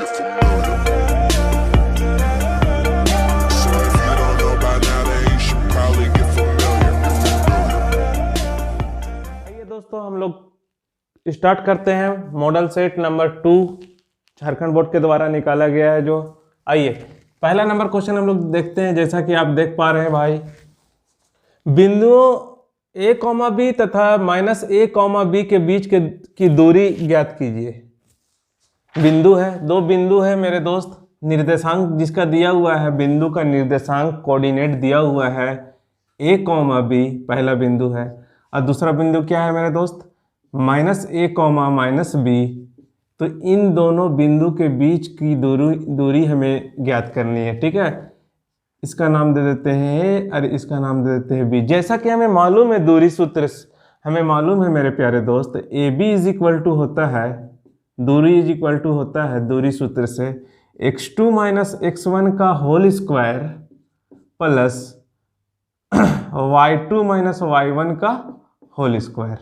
get familiar. So if you don't know by now, then you should probably get familiar. आइए दोस्तों, हम लोग start करते हैं model set number 2 Jharkhand board के द्वारा निकाला गया है। जो आइए पहला नंबर क्वेश्चन हम लोग देखते हैं। जैसा कि आप देख पा रहे हैं भाई, बिंदुओं a, b तथा -a, b के बीच की दूरी ज्ञात कीजिए। बिंदु है, दो बिंदु है मेरे दोस्त, निर्देशांक जिसका दिया हुआ है, बिंदु का निर्देशांक कोऑर्डिनेट दिया हुआ है a, b पहला बिंदु है, और दूसरा बिंदु क्या है मेरे दोस्त, -a, b। तो इन दोनों बिंदु के बीच की दूरी हमें ज्ञात करनी है। ठीक है, इसका नाम दे देते हैं a और इसका नाम दे देते हैं b। जैसा कि हमें मालूम है दूरी सूत्र हमें मालूम है मेरे प्यारे दोस्त, AB इज इक्वल टू होता है, दूरी इज इक्वल टू होता है दूरी सूत्र से x2 - x1 का whole square plus y2 - y1 का होल स्क्वायर।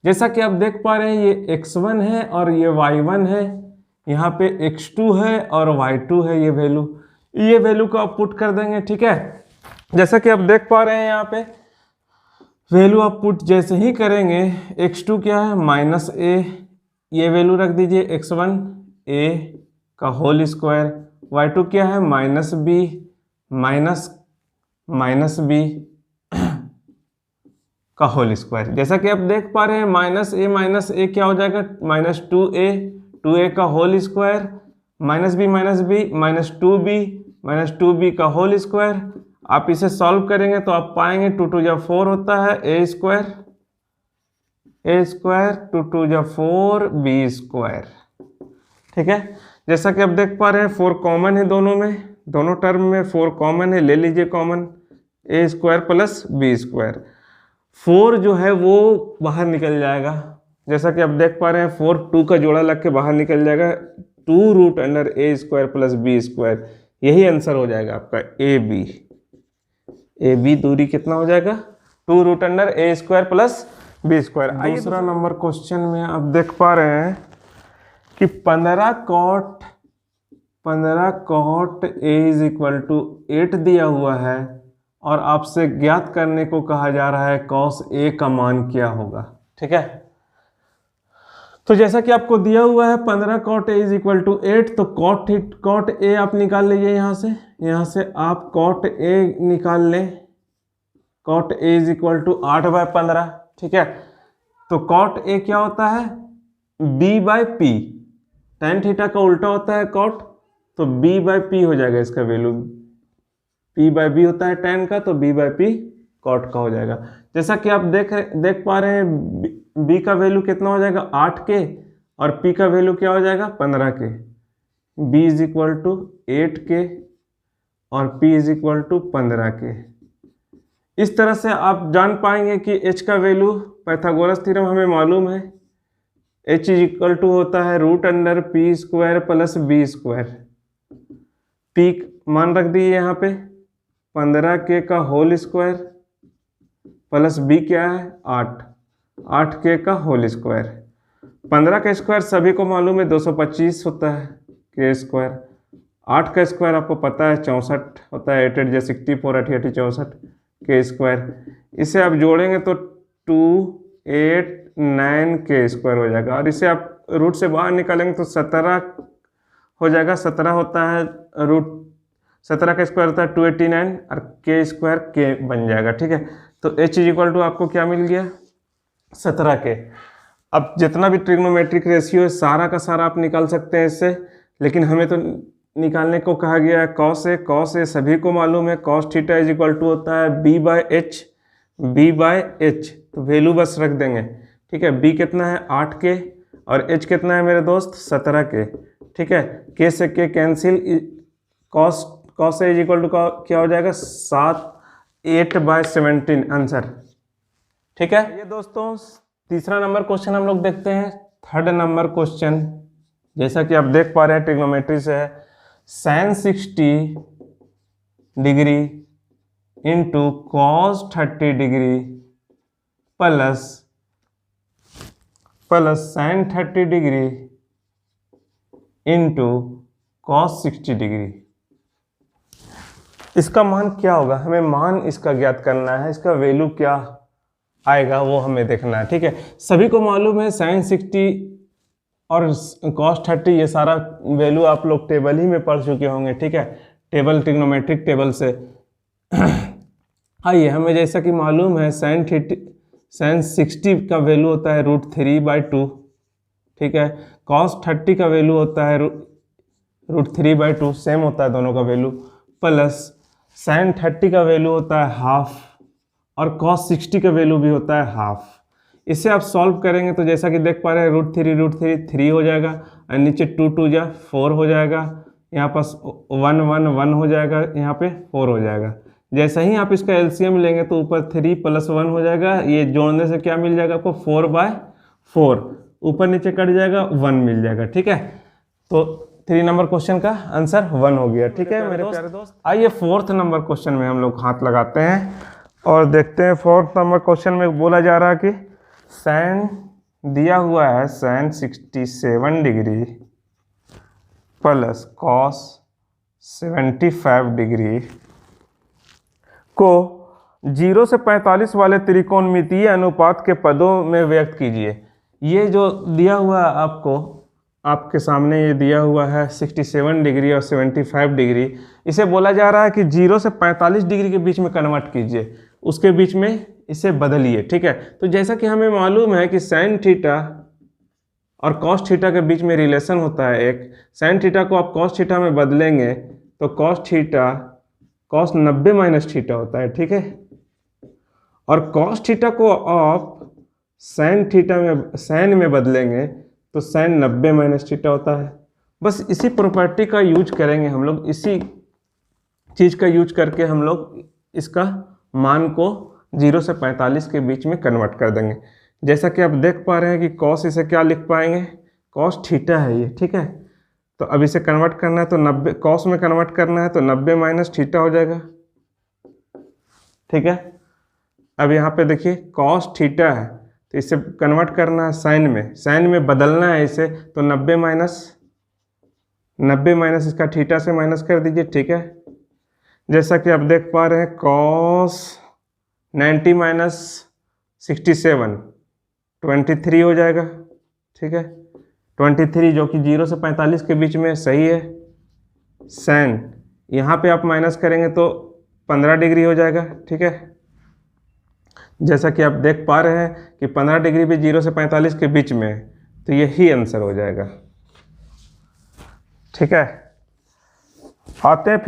जैसा कि आप देख पा रहे हैं, ये x1 है और ये y1 है, यहाँ पे x2 है और y2 है। ये वैल्यू को आप पुट कर देंगे। ठीक है, जैसा कि आप देख पा रहे हैं, यहाँ पे वैल्यू आप पुट जैसे ही करेंगे, x2 क्या है -a, ये वैल्यू रख दीजिए, x1 a का होल स्क्वायर, y2 क्या है -b -b का होल स्क्वायर। जैसा कि आप देख पा रहे हैं, -a क्या हो जाएगा, -2a का होल स्क्वायर, -b -2b का होल स्क्वायर। आप इसे सॉल्व करेंगे तो आप पाएंगे 2 2 जा 4 होता है a स्क्वायर, 2 2 जा 4 b स्क्वायर। ठीक है, जैसा कि आप देख पा रहे हैं 4 कॉमन है दोनों में, दोनों टर्म में 4 कॉमन है, ले लीजिए common, a square plus b square. 4 जो है वो बाहर निकल जाएगा। जैसा कि आप देख पा रहे हैं 4 2 का जोड़ा लग के बाहर निकल जाएगा, 2√a square plus b square. यही आंसर हो जाएगा आपका AB दूरी कितना हो जाएगा, 2√a square plus b square. दूसरा नंबर क्वेश्चन में आप देख पा रहे हैं कि 15 cot a is equal to 8 दिया हुआ है और आपसे ज्ञात करने को कहा जा रहा है cos a का मान क्या होगा। ठीक है, तो जैसा कि आपको दिया हुआ है 15 cot a is equal to 8, तो cot a आप निकाल लीजिए। यहाँ से आप cot a निकाल लें, cot a is equal to 8/15। ठीक है, तो cot a क्या होता है, b/p, tan थीटा का उल्टा होता है cot, तो b/p हो जाएगा इसका वैल्यू, p/b होता है tan का, तो b/p cot का हो जाएगा। जैसा कि आप देख पा रहे हैं, b का वैल्यू कितना हो जाएगा 8 के, और p का वैल्यू क्या हो जाएगा 15 के। b इज इक्वल टू 8 के और p इज इक्वल टू 15 के। इस तरह से आप जान पाएंगे कि h का वैल्यू, पाइथागोरस थ्योरम हमें मालूम है, h इज इक्वल टू होता है √p square plus b square. p मान रख दिए यहाँ पे 15 के का होल स्क्वायर प्लस b क्या है 8 के का होल स्क्वायर। 15 का स्क्वायर सभी को मालूम है 225 होता है के स्क्वायर, 8 का स्क्वायर आपको पता है 64 होता है, 8 8 जा 64, 8 8 64 के स्क्वायर। इसे आप जोड़ेंगे तो 289 के स्क्वायर हो जाएगा, और इसे आप रूट से बाहर निकालेंगे तो 17 हो जाएगा। 17 होता है √17 का स्क्वायर होता है 289 और के स्क्वायर के बन जाएगा। ठीक है, तो h इज इक्वल टू आपको क्या मिल गया 17 के। अब जितना भी ट्रिग्नोमेट्रिक रेशियो है सारा का सारा आप निकाल सकते हैं इससे, लेकिन हमें तो निकालने को कहा गया है cos a सभी को मालूम है, cos theta is equal to होता है b/h, तो वैल्यू बस रख देंगे। ठीक है, b कितना है 8 के और h कितना है मेरे दोस्त 17 के। ठीक है, k से k cancel, cos a is equal to क्या हो जाएगा 8/17 आंसर। ठीक है, ये दोस्तों तीसरा नंबर क्वेश्चन हम लोग देखते हैं। थर्ड नंबर क्वेश्चन, जैसा कि आप देख पा रहे हैं ट्रिग्नोमेट्री से है, sin 60 degree into cos 30 degree plus sin 30 degree into cos 60 degree. इसका मान क्या होगा, हमें मान इसका ज्ञात करना है, इसका वैल्यू क्या आएगा वो हमें देखना है। ठीक है, सभी को मालूम है साइन 60 और कॉस 30, ये सारा वैल्यू आप लोग टेबल ही में पढ़ चुके होंगे। ठीक है, टेबल ट्रिग्नोमेट्रिक टेबल से। आइए, हमें जैसा कि मालूम है साइन 60 का वैल्यू होता है √3/2। ठीक है, कॉस 30 का वैल्यू होता है √3/2, सेम होता है दोनों का वैल्यू, प्लस साइन 30 का वैल्यू होता है हाफ और कॉस 60 का वैल्यू भी होता है हाफ। इसे आप सॉल्व करेंगे तो जैसा कि देख पा रहे हैं √3 3 हो जाएगा और नीचे 2 2 जा 4 हो जाएगा, यहाँ पास 1 1 1 हो जाएगा, यहाँ पे 4 हो जाएगा। जैसा ही आप इसका एलसीएम लेंगे तो ऊपर 3 + 1 हो जाएगा, ये जोड़ने से क्या मिल जाएगा आपको 4/4, ऊपर नीचे कट जाएगा 1 मिल जाएगा। ठीक है, तो 3 नंबर क्वेश्चन का आंसर 1 हो गया। ठीक है मेरे प्यारे दोस्त, आइए 4th नंबर क्वेश्चन में हम लोग हाथ लगाते हैं और देखते हैं। 4th नंबर क्वेश्चन में बोला जा रहा है कि साइन दिया हुआ है sine 67 degree plus cos 75 degree को 0 से 45 वाले त्रिकोणमितीय अनुपात के पदों में व्यक्त कीजिए। ये जो दिया हुआ है आपके सामने ये दिया हुआ है 67 डिग्री और 75 डिग्री, इसे बोला जा रहा है कि 0 से 45 डिग्री के बीच में कन्वर्ट कीजिए, उसके बीच में इसे बदलिए। ठीक है, तो जैसा कि हमें मालूम है कि साइन थीटा और कॉस थीटा के बीच में रिलेशन होता है एक, साइन थीटा को आप कॉस थीटा में बदलेंगे तो कॉस 90 - थीटा होता है। ठीक है, और कॉस थीटा को आप साइन में बदलेंगे तो साइन 90 - थीटा होता है। बस इसी प्रॉपर्टी का यूज करेंगे हम लोग, इसी चीज़ का यूज करके हम लोग इसका मान को 0 से 45 के बीच में कन्वर्ट कर देंगे। जैसा कि आप देख पा रहे हैं कि कॉस इसे क्या लिख पाएंगे, कॉस थीटा है ये। ठीक है, तो अब इसे कन्वर्ट करना है तो 90 कॉस में कन्वर्ट करना है तो 90 - थीटा हो जाएगा। ठीक है, अब यहाँ पे देखिए कॉस थीटा है तो इसे कन्वर्ट करना है साइन में बदलना है इसे, तो 90 - इसका थीटा से माइनस कर दीजिए। ठीक है, जैसा कि आप देख पा रहे हैं कॉस 90 - 67 23 हो जाएगा। ठीक है, 23 जो कि 0 से 45 के बीच में सही है। साइन यहाँ पे आप माइनस करेंगे तो 15 डिग्री हो जाएगा। ठीक है, जैसा कि आप देख पा रहे हैं कि 15 डिग्री भी 0 से 45 के बीच में है, तो यही आंसर हो जाएगा। ठीक है, आते हैं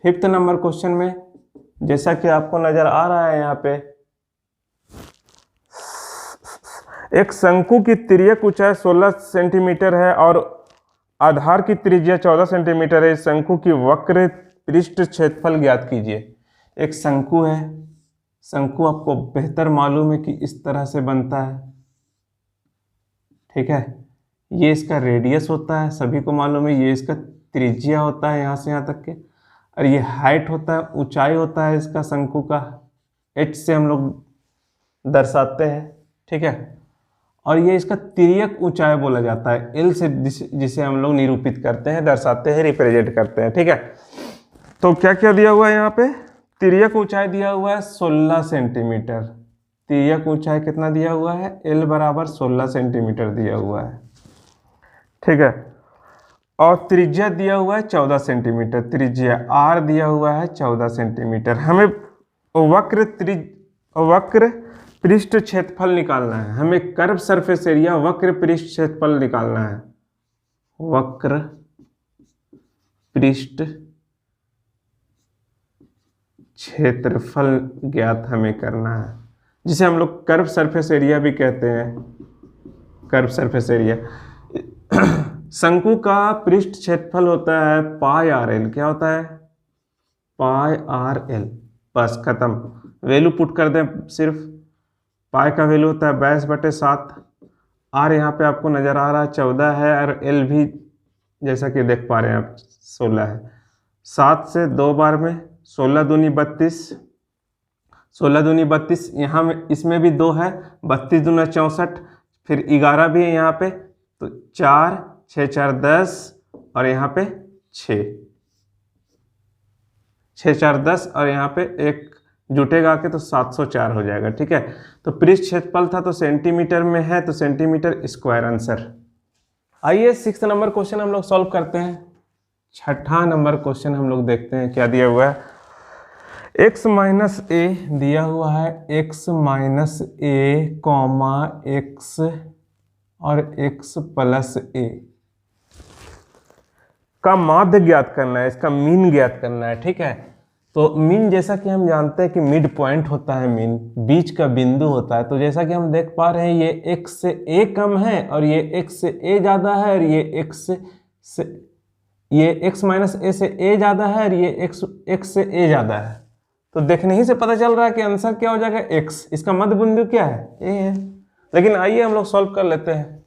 5th नंबर क्वेश्चन में। जैसा कि आपको नजर आ रहा है यहाँ पे एक शंकु की तिर्यक ऊंचाई 16 सेंटीमीटर है और आधार की त्रिज्या 14 सेंटीमीटर है। इस शंकु की वक्र पृष्ठ क्षेत्रफल ज्ञात कीजिए। एक शंकु है, शंकु आपको बेहतर मालूम है कि इस तरह से बनता है। ठीक है, ये इसका रेडियस होता है, सभी को मालूम है। ये इसका त्रिज्या होता है यहाँ से यहाँ तक के, और ये हाइट होता है, ऊंचाई होता है इसका शंकु का, h से हम लोग दर्शाते हैं। ठीक है, और ये इसका तिर्यक ऊंचाई बोला जाता है, L से जिसे हम लोग निरूपित करते हैं, दर्शाते हैं, रिप्रेजेंट करते हैं। ठीक है, तो क्या क्या दिया हुआ है यहाँ पे, तिर्यक ऊंचाई दिया हुआ है 16 सेंटीमीटर। तिर्यक ऊंचाई कितना दिया हुआ है, L = 16 सेंटीमीटर दिया हुआ है। ठीक है, और त्रिज्या दिया हुआ है 14 सेंटीमीटर, त्रिज्या R दिया हुआ है 14 सेंटीमीटर। हमें वक्र पृष्ठ क्षेत्रफल निकालना है, हमें कर्व सरफेस एरिया वक्र पृष्ठ क्षेत्रफल निकालना है। वक्र पृष्ठ क्षेत्रफल ज्ञात हमें करना है, जिसे हम लोग कर्व सरफेस एरिया भी कहते हैं। कर्व सरफेस एरिया शंकु का पृष्ठ क्षेत्रफल होता है πRL। क्या होता है, πRL। बस खत्म, वैल्यू पुट कर दें सिर्फ। पाई का वैल्यू होता है 22/7। R यहाँ पे आपको नज़र आ रहा है 14 है, और L भी जैसा कि देख पा रहे हैं आप 16 है। 7 से 2 बार में 16 दूनी 32, 16 दूनी 32, यहाँ में इसमें भी 2 है, 32 दूना 64, फिर 11 भी है यहाँ पे, तो 4, 6 4 10 और यहाँ पे 6, 6 4 10 और यहाँ पे एक जुटेगा आके तो 704 हो जाएगा। ठीक है, तो पृष्ठ क्षेत्रफल था तो सेंटीमीटर में है तो सेंटीमीटर स्क्वायर आंसर। आइए 6 नंबर क्वेश्चन हम लोग सॉल्व करते हैं। 6ठा नंबर क्वेश्चन हम लोग देखते हैं क्या दिया हुआ है। x माइनस ए दिया हुआ है, x माइनस ए कॉमा एक्स और x प्लस ए का माध्य ज्ञात करना है, इसका मीन ज्ञात करना है। ठीक है, तो मीन जैसा कि हम जानते हैं कि मिड पॉइंट होता है, मीन बीच का बिंदु होता है। तो जैसा कि हम देख पा रहे हैं ये x से a कम है और ये x से a ज़्यादा है और ये x माइनस a से a ज़्यादा है और ये x से a ज़्यादा है। तो देखने ही से पता चल रहा है कि आंसर क्या हो जाएगा x। इसका मध्य बिंदु क्या है, a है। लेकिन आइए हम लोग सॉल्व कर लेते हैं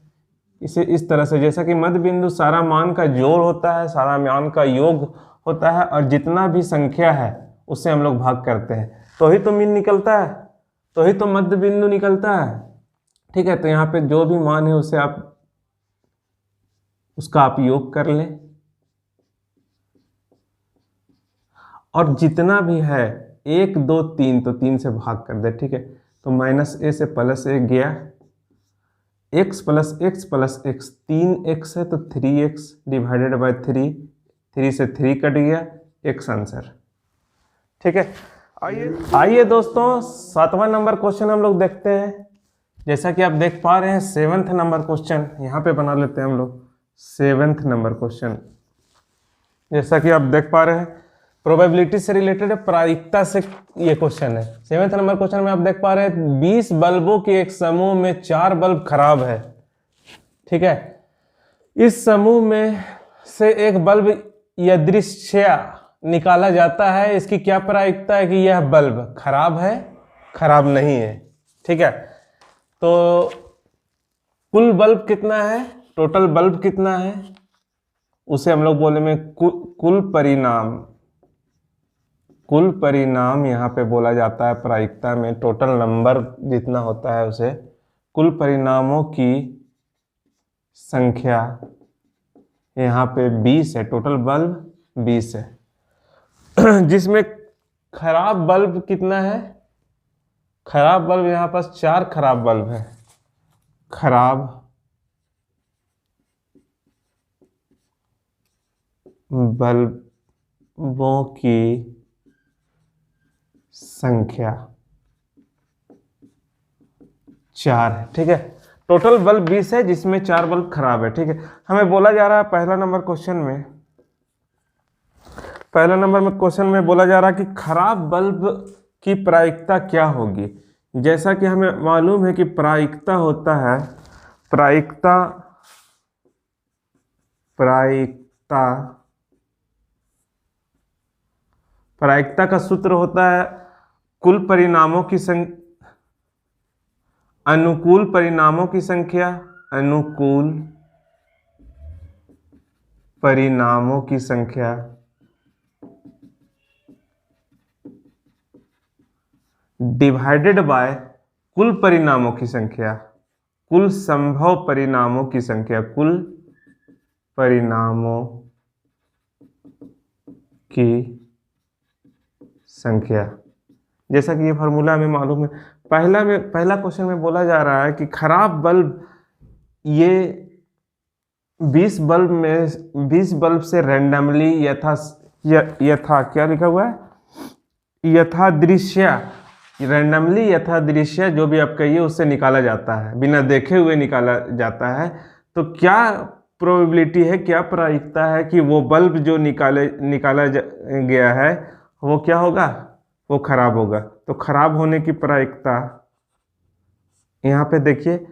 इसे इस तरह से, जैसा कि मध्य बिंदु सारा मान का जोड़ होता है, सारा मान का योग होता है और जितना भी संख्या है उससे हम लोग भाग करते हैं तो ही तो मीन निकलता है, तो ही तो मध्य बिंदु निकलता है। ठीक है, तो यहाँ पे जो भी मान है उसे उसका आप योग कर लें और जितना भी है 1 2 3 तो 3 से भाग कर दे। ठीक है, तो माइनस ए से प्लस ए गया, x plus x plus x, 3x है तो 3x डिवाइडेड बाय 3 से 3 कट गया, x आंसर। ठीक है, आइए दोस्तों 7वां नंबर क्वेश्चन हम लोग देखते हैं। जैसा कि आप देख पा रहे हैं 7th नंबर क्वेश्चन यहाँ पे बना लेते हैं हम लोग। 7th नंबर क्वेश्चन जैसा कि आप देख पा रहे हैं प्रोबेबिलिटी से रिलेटेड है, प्रायिकता से ये क्वेश्चन है। 7th नंबर क्वेश्चन में आप देख पा रहे हैं 20 बल्बों के एक समूह में 4 बल्ब खराब है। ठीक है, इस समूह में से एक बल्ब यादृच्छया निकाला जाता है, इसकी क्या प्रायिकता है कि यह बल्ब खराब है, खराब नहीं है। ठीक है, तो कुल बल्ब कितना है, टोटल बल्ब कितना है, उसे हम लोग बोले में कुल परिणाम। कुल परिणाम यहाँ पे बोला जाता है प्रायिकता में, टोटल नंबर जितना होता है उसे कुल परिणामों की संख्या यहाँ पे 20 है, टोटल बल्ब 20 है। जिसमें खराब बल्ब कितना है, खराब बल्ब यहाँ पास 4 खराब बल्ब है। खराब बल्बों की संख्या 4 है। ठीक है, टोटल बल्ब 20 है जिसमें 4 बल्ब खराब है। ठीक है, हमें बोला जा रहा है पहला नंबर क्वेश्चन में बोला जा रहा है कि खराब बल्ब की प्रायिकता क्या होगी। जैसा कि हमें मालूम है कि प्रायिकता होता है, प्रायिकता का सूत्र होता है कुल परिणामों की अनुकूल परिणामों की संख्या, अनुकूल परिणामों की संख्या डिवाइडेड बाय कुल परिणामों की संख्या, कुल संभव परिणामों की संख्या, कुल परिणामों की संख्या। जैसा कि ये फार्मूला हमें मालूम है, पहला क्वेश्चन में बोला जा रहा है कि खराब बल्ब ये 20 बल्ब से रैंडमली यथा क्या लिखा हुआ है, यथादृश्य, रैंडमली यथादृश्य जो भी आप कहिए उससे निकाला जाता है, बिना देखे हुए निकाला जाता है। तो क्या प्रोबेबिलिटी है, क्या प्रायिकता है कि वो बल्ब जो निकाला गया है वो क्या होगा, वो खराब होगा। तो खराब होने की प्रायिकता यहाँ पे देखिए,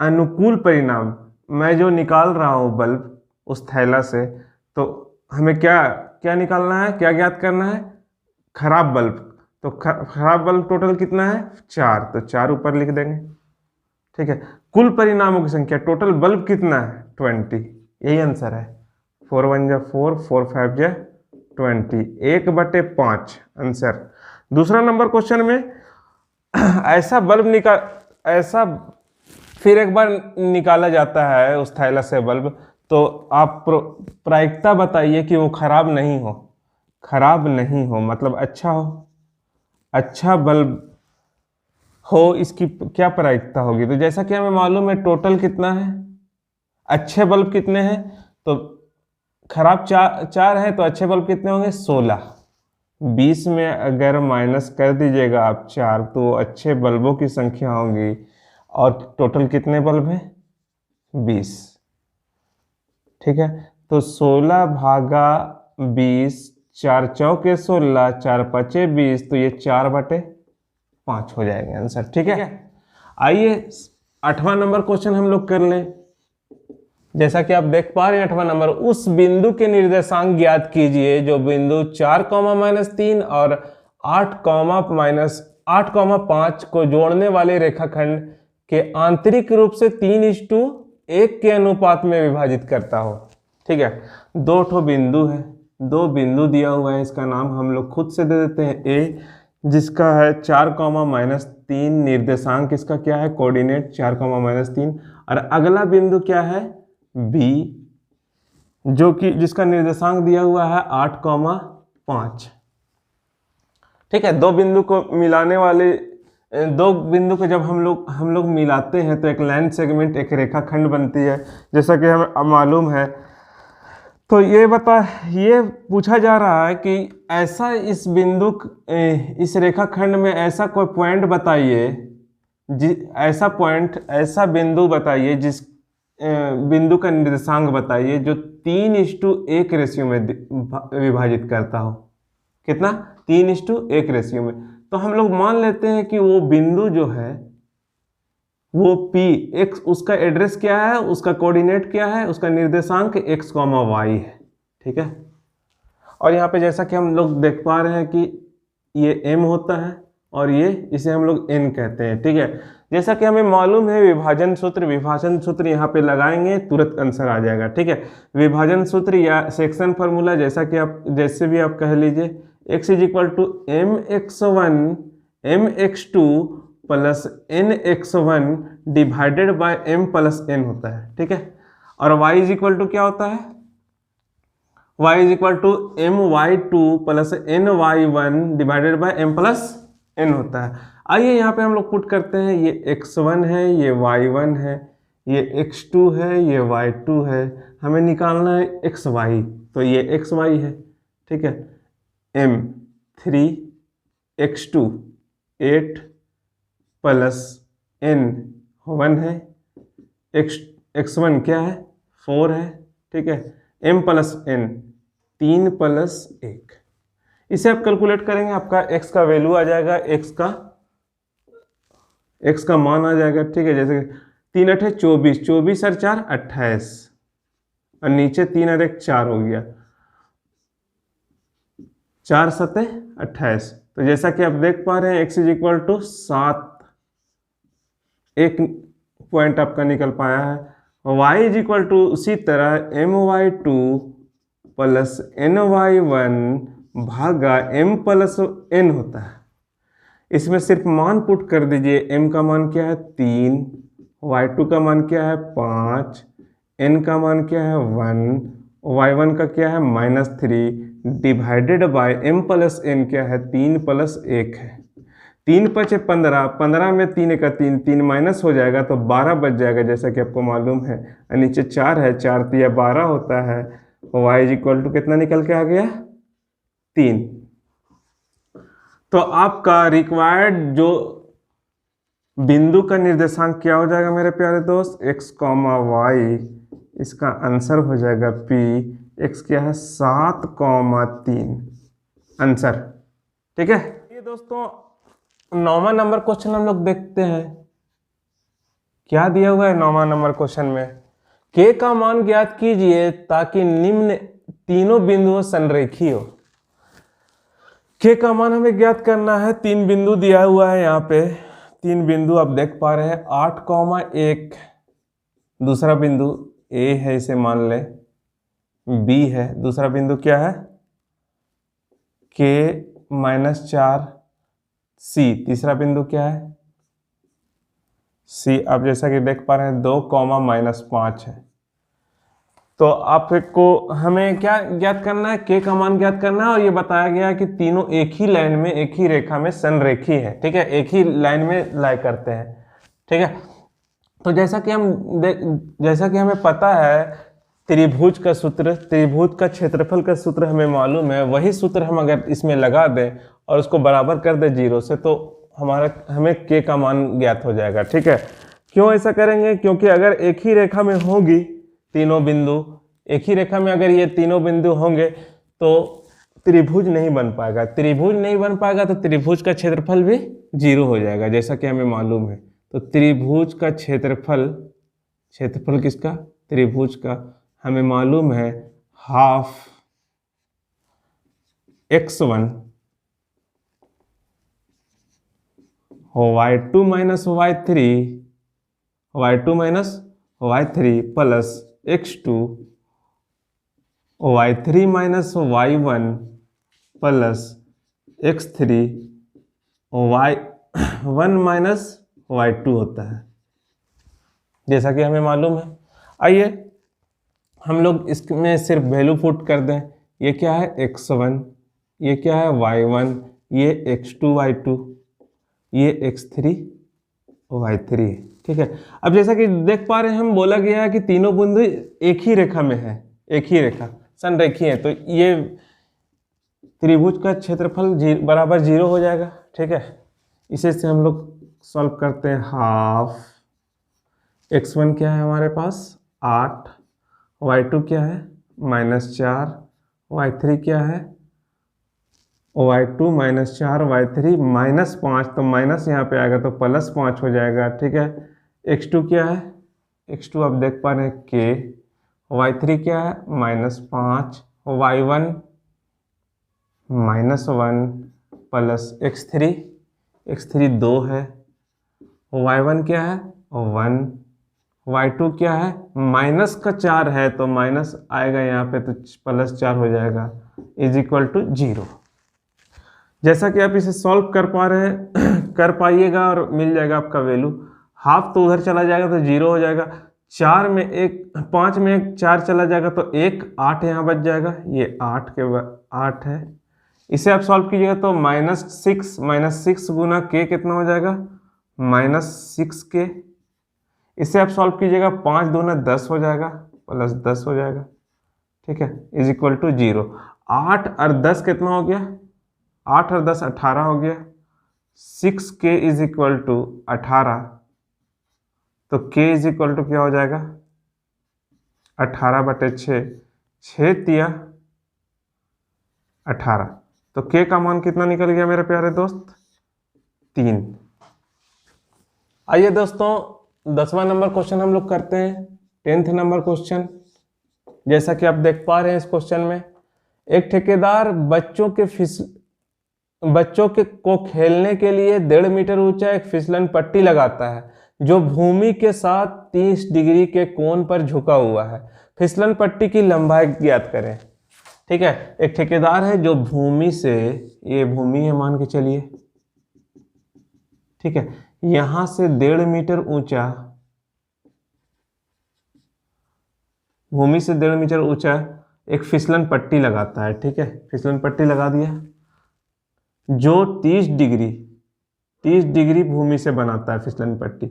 अनुकूल परिणाम, मैं जो निकाल रहा हूँ बल्ब उस थैला से, तो हमें क्या निकालना है, क्या ज्ञात करना है, खराब बल्ब। तो खराब बल्ब टोटल कितना है, 4, तो 4 ऊपर लिख देंगे। ठीक है, कुल परिणामों की संख्या, टोटल बल्ब कितना है, 20, यही आंसर है। 4 1 जा 4, 4 5 जा 20, 1/5 आंसर। दूसरा नंबर क्वेश्चन में ऐसा फिर एक बार निकाला जाता है उस थैला से बल्ब, तो आप प्रायिकता बताइए कि वो खराब नहीं हो, खराब नहीं हो मतलब अच्छा हो, अच्छा बल्ब हो, इसकी क्या प्रायिकता होगी। तो जैसा कि हमें मालूम है टोटल कितना है, अच्छे बल्ब कितने हैं, तो खराब चार है, तो अच्छे बल्ब कितने होंगे 16। 20 में अगर माइनस कर दीजिएगा आप 4, तो अच्छे बल्बों की संख्या होगी, और टोटल कितने बल्ब हैं 20। ठीक है, तो 16 भागा 20, 4 चौके 16, 4 पचे 20, तो ये 4/5 हो जाएगा आंसर। ठीक है, आइए 8वां नंबर क्वेश्चन हम लोग कर लें। जैसा कि आप देख पा रहे हैं 8वां नंबर, उस बिंदु के निर्देशांक ज्ञात कीजिए जो बिंदु 4, -3 और 8, को जोड़ने वाले रेखाखंड के आंतरिक रूप से 3:1 के अनुपात में विभाजित करता हो। ठीक है, दो ठो बिंदु है, दो बिंदु दिया हुआ है, इसका नाम हम लोग खुद से दे देते हैं ए, जिसका है 4, -3, निर्देशांक इसका क्या है, कोऑर्डिनेट 4, -3, और अगला बिंदु क्या है बी, जो कि जिसका निर्देशांक दिया हुआ है 8, 5। ठीक है, दो बिंदु को मिलाने वाले, दो बिंदु को जब हम लोग मिलाते हैं तो एक लाइन सेगमेंट, एक रेखाखंड बनती है, जैसा कि हमें मालूम है। तो ये पूछा जा रहा है कि ऐसा इस बिंदु, इस रेखाखंड में ऐसा कोई पॉइंट बताइए, ऐसा बिंदु बताइए जिस बिंदु का निर्देशांक बताइए जो 3:1 रेशियो में विभाजित करता हो। कितना, 3:1 रेशियो में। तो हम लोग मान लेते हैं कि वो बिंदु जो है वो P, x उसका एड्रेस क्या है, उसका कोऑर्डिनेट क्या है, उसका निर्देशांक x, y है। ठीक है, और यहाँ पे जैसा कि हम लोग देख पा रहे हैं कि ये m होता है और ये इसे हम लोग n कहते हैं। ठीक है, जैसा कि हमें मालूम है विभाजन सूत्र यहाँ पे लगाएंगे तुरंत आंसर आ जाएगा। ठीक है, विभाजन सूत्र या सेक्शन फार्मूला जैसे भी आप कह लीजिए, x = mx1 mx2 plus nx1 divided by m plus n होता है। ठीक है, और y क्या होता है, y my2 plus ny1 divided by m plus n होता है। आइए यहाँ पे हम लोग पुट करते हैं, ये x1 है, ये y1 है, ये x2 है, ये y2 है, हमें निकालना है xy, तो ये xy है। ठीक है, m 3 x2 8 प्लस n 1 है, x1 क्या है 4 है। ठीक है, m प्लस n 3 प्लस 1, इसे आप कैलकुलेट करेंगे, आपका x का वैल्यू आ जाएगा, x का मान आ जाएगा। ठीक है, जैसे 3 8 24, 24 और 4 28, और नीचे 3 और 1 4 हो गया, 4 7 28। तो जैसा कि आप देख पा रहे हैं x = 7, एक पॉइंट आपका निकल पाया है। y उसी तरह my2 प्लस ny1 भागा m प्लस n होता है। इसमें सिर्फ मान पुट कर दीजिए, m का मान क्या है 3, y2 का मान क्या है 5, n का मान क्या है 1, y1 का क्या है -3 divided by m plus n क्या है 3 प्लस 1 है। 3 5 15, 15 में 3 का 3, 3 माइनस हो जाएगा तो 12 बच जाएगा, जैसा कि आपको मालूम है। और नीचे 4 है, 4 3 12 होता है। y कितना निकल के आ गया 3। तो आपका रिक्वायर्ड जो बिंदु का निर्देशांक क्या हो जाएगा मेरे प्यारे दोस्त, x, y, इसका आंसर हो जाएगा p, x क्या है 7, 3 आंसर। ठीक है, ये दोस्तों 9वां नंबर क्वेश्चन हम लोग देखते हैं, क्या दिया हुआ है 9वां नंबर क्वेश्चन में, k का मान ज्ञात कीजिए ताकि निम्न तीनों बिंदुओं संरेखी हो। k का मान हमें ज्ञात करना है, 3 बिंदु दिया हुआ है यहाँ पे, 3 बिंदु आप देख पा रहे हैं 8, 1, दूसरा बिंदु a है, इसे मान ले, b है, दूसरा बिंदु क्या है k -4 c, तीसरा बिंदु क्या है सी आप जैसा कि देख पा रहे हैं 2, -5 है। तो आपको हमें क्या ज्ञात करना है, के का मान ज्ञात करना है। और ये बताया गया है कि तीनों एक ही लाइन में, एक ही रेखा में संरेखी है, ठीक है, एक ही लाइन में लाई करते हैं, ठीक है। तो जैसा कि हमें पता है त्रिभुज का सूत्र, त्रिभुज का क्षेत्रफल का सूत्र हमें मालूम है, वही सूत्र हम अगर इसमें लगा दें और उसको बराबर कर दें 0 से, तो हमें के का मान ज्ञात हो जाएगा, ठीक है। क्यों ऐसा करेंगे, क्योंकि अगर एक ही रेखा में होगी तीनों बिंदु, एक ही रेखा में अगर ये तीनों बिंदु होंगे तो त्रिभुज नहीं बन पाएगा। त्रिभुज नहीं बन पाएगा तो त्रिभुज का क्षेत्रफल भी 0 हो जाएगा, जैसा कि हमें मालूम है। तो त्रिभुज का क्षेत्रफल, क्षेत्रफल किसका, त्रिभुज का, हमें मालूम है half x1 y2 minus y3 plus x2 y3 minus y1 plus x3 y1 minus y2 होता है, जैसा कि हमें मालूम है। आइए हम लोग इसमें सिर्फ वैल्यू पुट कर दें। ये क्या है x1, ये क्या है y1, ये x2 y2, ये x3 y3, ठीक है। अब जैसा कि देख पा रहे हैं, हम बोला गया है कि तीनों बिंदु एक ही रेखा में है, एक ही रेखा संरेखी है, तो ये त्रिभुज का क्षेत्रफल बराबर 0 हो जाएगा, ठीक है। इसे से हम लोग सॉल्व करते हैं। हाफ x1 क्या है हमारे पास 8, y2 क्या है -4, y3 क्या है y2 -4, y3 -5, तो माइनस यहाँ पे आएगा तो +5 हो जाएगा, ठीक है। x2 क्या है, x2 आप देख पा रहे हैं k, y3 क्या है -5, y1 -1 प्लस x3 2 है, y1 क्या है 1, y2 क्या है -4 है, तो माइनस आएगा यहाँ पे तो +4 हो जाएगा, =0। जैसा कि आप इसे सॉल्व कर पा रहे हैं कर पाइएगा और मिल जाएगा आपका वैल्यू। हाफ तो उधर चला जाएगा तो 0 हो जाएगा, 4 में 1, 5 में 1 4 चला जाएगा तो 1 8 यहाँ बच जाएगा, ये 8 है। इसे आप सॉल्व कीजिएगा तो -6 गुना k कितना हो जाएगा -6k। इसे आप सॉल्व कीजिएगा 5 दूना 10 हो जाएगा, +10 हो जाएगा, ठीक है, =0। 8 और 10 कितना हो गया, 8 और 10 18 हो गया, 6k = 18, तो k = क्या हो जाएगा 18/6, 6 तिया 18, तो k का मान कितना निकल गया मेरे प्यारे दोस्त 3। आइए दोस्तों 10वां नंबर क्वेश्चन हम लोग करते हैं, 10th नंबर क्वेश्चन। जैसा कि आप देख पा रहे हैं इस क्वेश्चन में, एक ठेकेदार बच्चों को खेलने के लिए 1.5 मीटर ऊंचा एक फिसलन पट्टी लगाता है जो भूमि के साथ 30 डिग्री के कोण पर झुका हुआ है। फिसलन पट्टी की लंबाई ज्ञात करें, ठीक है। एक ठेकेदार है जो भूमि से, ये भूमि है मान के चलिए, ठीक है, यहां से 1.5 मीटर ऊंचा, भूमि से 1.5 मीटर ऊंचा एक फिसलन पट्टी लगाता है, ठीक है। फिसलन पट्टी लगा दिया जो 30 डिग्री भूमि से बनाता है फिसलन पट्टी।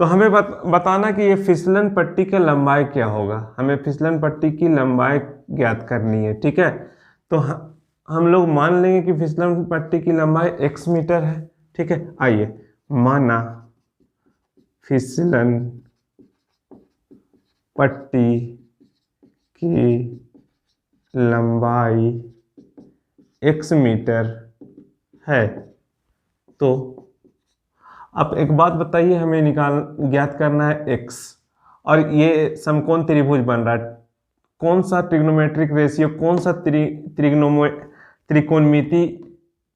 तो हमें बताना कि ये फिसलन पट्टी का लंबाई क्या होगा, हमें फिसलन पट्टी की लंबाई ज्ञात करनी है, ठीक है। तो हम लोग मान लेंगे कि फिसलन पट्टी की लंबाई x मीटर है, ठीक है। आइए माना फिसलन पट्टी की लंबाई x मीटर है, तो अब एक बात बताइए, हमें ज्ञात करना है x, और ये समकोण त्रिभुज बन रहा है। कौन सा ट्रिग्नोमेट्रिक रेशियो, कौन सा त्रिकोणमिति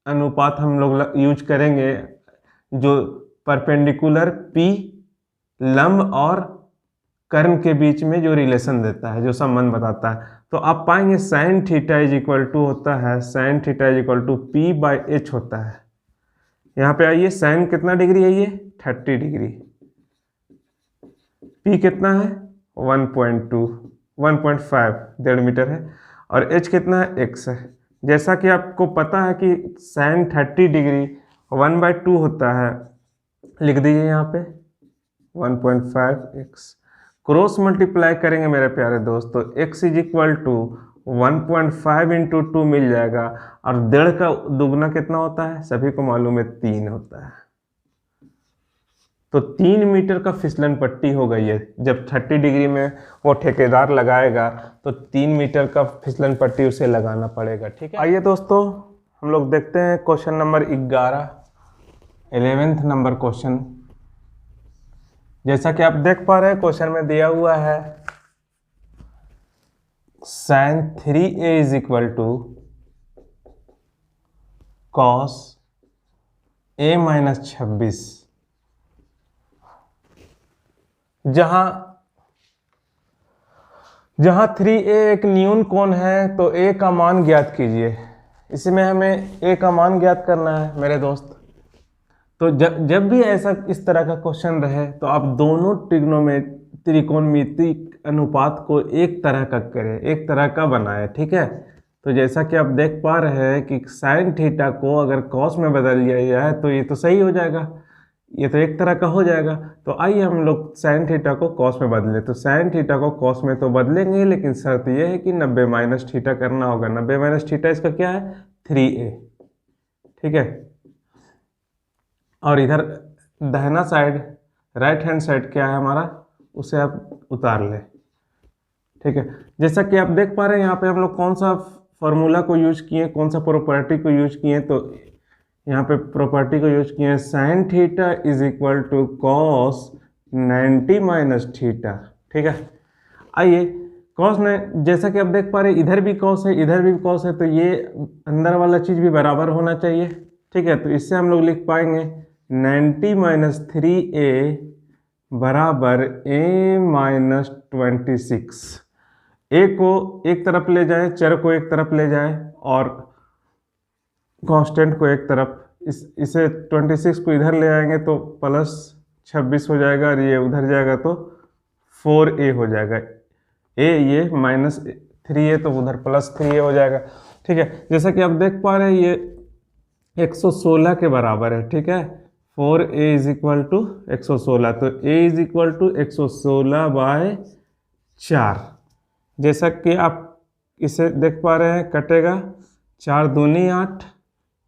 अनुपात हम लोग यूज करेंगे जो परपेंडिकुलर p लंब और कर्ण के बीच में जो रिलेशन देता है, जो संबंध बताता है। तो आप पाएंगे sin θ होता है, sin θ p/h होता है। यहाँ पे आइए sin कितना डिग्री है, ये 30 डिग्री, P कितना है 1.2 1.5 1.5 मीटर है, और H कितना है x है। जैसा कि आपको पता है कि sin 30 डिग्री 1/2 होता है, लिख दीजिए यहाँ पे 1.5x, क्रॉस मल्टीप्लाई करेंगे मेरे प्यारे दोस्त, तो x is equal to 1.5 into 2 मिल जाएगा, और 1.5 का दुगना कितना होता है, सभी को मालूम है 3 होता है। तो 3 मीटर का फिसलन पट्टी हो गई है। जब 30 डिग्री में वो ठेकेदार लगाएगा तो 3 मीटर का फिसलन पट्टी उसे लगाना पड़ेगा। ठीक है, आइए दोस्तों हम लोग देखते हैं question number 11th number question. जैसा कि आप देख पा रहे हैं क्वेश्चन में दिया हुआ है sin 3a is equal to cos a माइनस 26। जहां 3a एक न्यून कोण है तो a का मान ज्ञात कीजिए। इसमें हमें a का मान ज्ञात करना है मेरे दोस्त। तो जब भी ऐसा इस तरह का क्वेश्चन रहे तो आप दोनों त्रिकोणमितिक अनुपात को एक तरह का करें, एक तरह का बनाएं। ठीक है, तो जैसा कि आप देख पा रहे हैं कि साइन थीटा को अगर कॉस में बदल दिया जाए तो ये तो सही हो जाएगा, ये तो एक तरह का हो जाएगा। तो आइए हम लोग साइन थीटा को कॉस में बदलें। तो साइन थीटा को कॉस में तो बदलेंगे, लेकिन शर्त यह है कि 90 माइनस थीटा करना होगा। 90 माइनस थीटा इसका क्या है 3a। ठीक है, और इधर दाहिना साइड राइट हैंड साइड क्या है हमारा, उसे आप उतार लें। ठीक है, जैसा कि आप देख पा रहे हैं यहाँ पे हम लोग कौन सा फॉर्मूला को यूज किए, कौन सा प्रॉपर्टी को यूज किए। तो यहाँ पे प्रॉपर्टी को यूज किए sine theta is equal to cos 90 minus theta. ठीक है, आइए कॉस ने, जैसा कि आप देख पा रहे हैं इधर भी कॉस है इधर भी कॉस है, तो ये अंदर वाला चीज़ भी बराबर होना चाहिए। ठीक है, तो इससे हम लोग लिख पाएंगे 90 माइनस 3a बराबर a माइनस 26। a को एक तरफ ले जाए, चर को एक तरफ ले जाए और कांस्टेंट को एक तरफ, इसे 26 को इधर ले आएंगे तो प्लस 26 हो जाएगा, और ये उधर जाएगा तो 4a हो जाएगा। a ये माइनस 3a तो उधर प्लस 3a हो जाएगा। ठीक है, जैसा कि आप देख पा रहे हैं ये 116 के बराबर है। ठीक है, 4a इज इक्वल टू 116, तो a इज इक्वल टू 116/4। जैसा कि आप इसे देख पा रहे हैं कटेगा, 4 दूनी 8,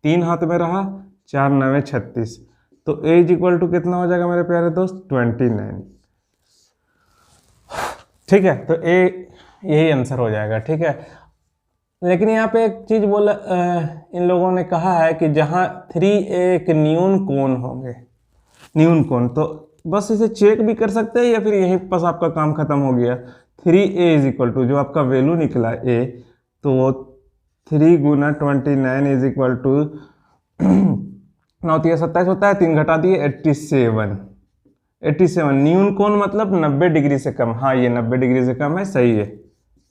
3 हाथ में रहा, 4 9 36, तो a इज इक्वल टू कितना हो जाएगा मेरे प्यारे दोस्त 29। ठीक है, तो a यही आंसर हो जाएगा। ठीक है, लेकिन यहाँ पे एक चीज़ बोला, इन लोगों ने कहा है कि जहाँ 3a एक न्यून कोण होंगे, न्यून कोण, तो बस इसे चेक भी कर सकते हैं या फिर यहीं पास आपका काम खत्म हो गया। 3a इज इक्वल टू जो आपका वैल्यू निकला a, तो वो 3 गुना 29 इज इक्वल टू 9 3 27 होता है, 3 घटा दिए 87। न्यून कोण मतलब 90 डिग्री से कम। हाँ, ये 90 डिग्री से कम है, सही है,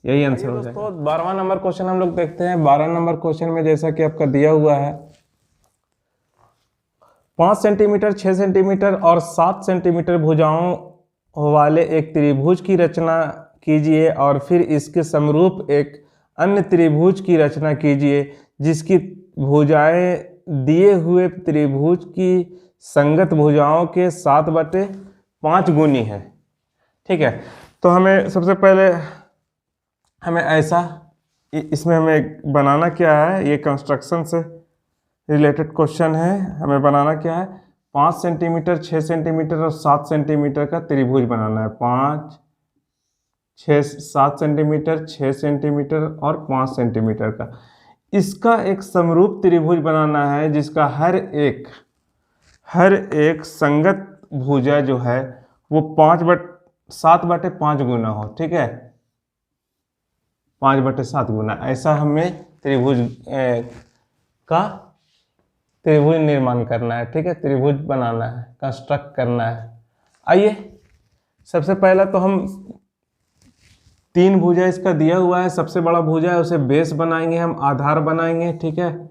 यही आंसर हो जाएगा। दोस्तों 12वां नंबर क्वेश्चन हम लोग देखते हैं। 12 नंबर क्वेश्चन में जैसा कि आपका दिया हुआ है 5 सेंटीमीटर 6 सेंटीमीटर और 7 सेंटीमीटर भुजाओं वाले एक त्रिभुज की रचना कीजिए और फिर इसके समरूप एक अन्य त्रिभुज की रचना कीजिए जिसकी भुजाएं दिए हुए त्रिभुज की संगत भुजाओं के 7/5 गुनी है। ठीक है, तो हमें सबसे पहले हमें ऐसा, इसमें हमें बनाना क्या है, ये कंस्ट्रक्शन से रिलेटेड क्वेश्चन है। हमें बनाना क्या है, 5 सेंटीमीटर 6 सेंटीमीटर और 7 सेंटीमीटर का त्रिभुज बनाना है। 5 6 7 सेंटीमीटर 6 सेंटीमीटर और 5 सेंटीमीटर का, इसका एक समरूप त्रिभुज बनाना है जिसका हर एक संगत भुजा जो है वो 7/5 गुना हो। ठीक है, 5/7 गुना, ऐसा हमें त्रिभुज निर्माण करना है। ठीक है, त्रिभुज बनाना है, कंस्ट्रक्ट करना है। आइए सबसे पहला तो हम 3 भुजा इसका दिया हुआ है, सबसे बड़ा भुजा है उसे बेस बनाएंगे, हम आधार बनाएंगे। ठीक है,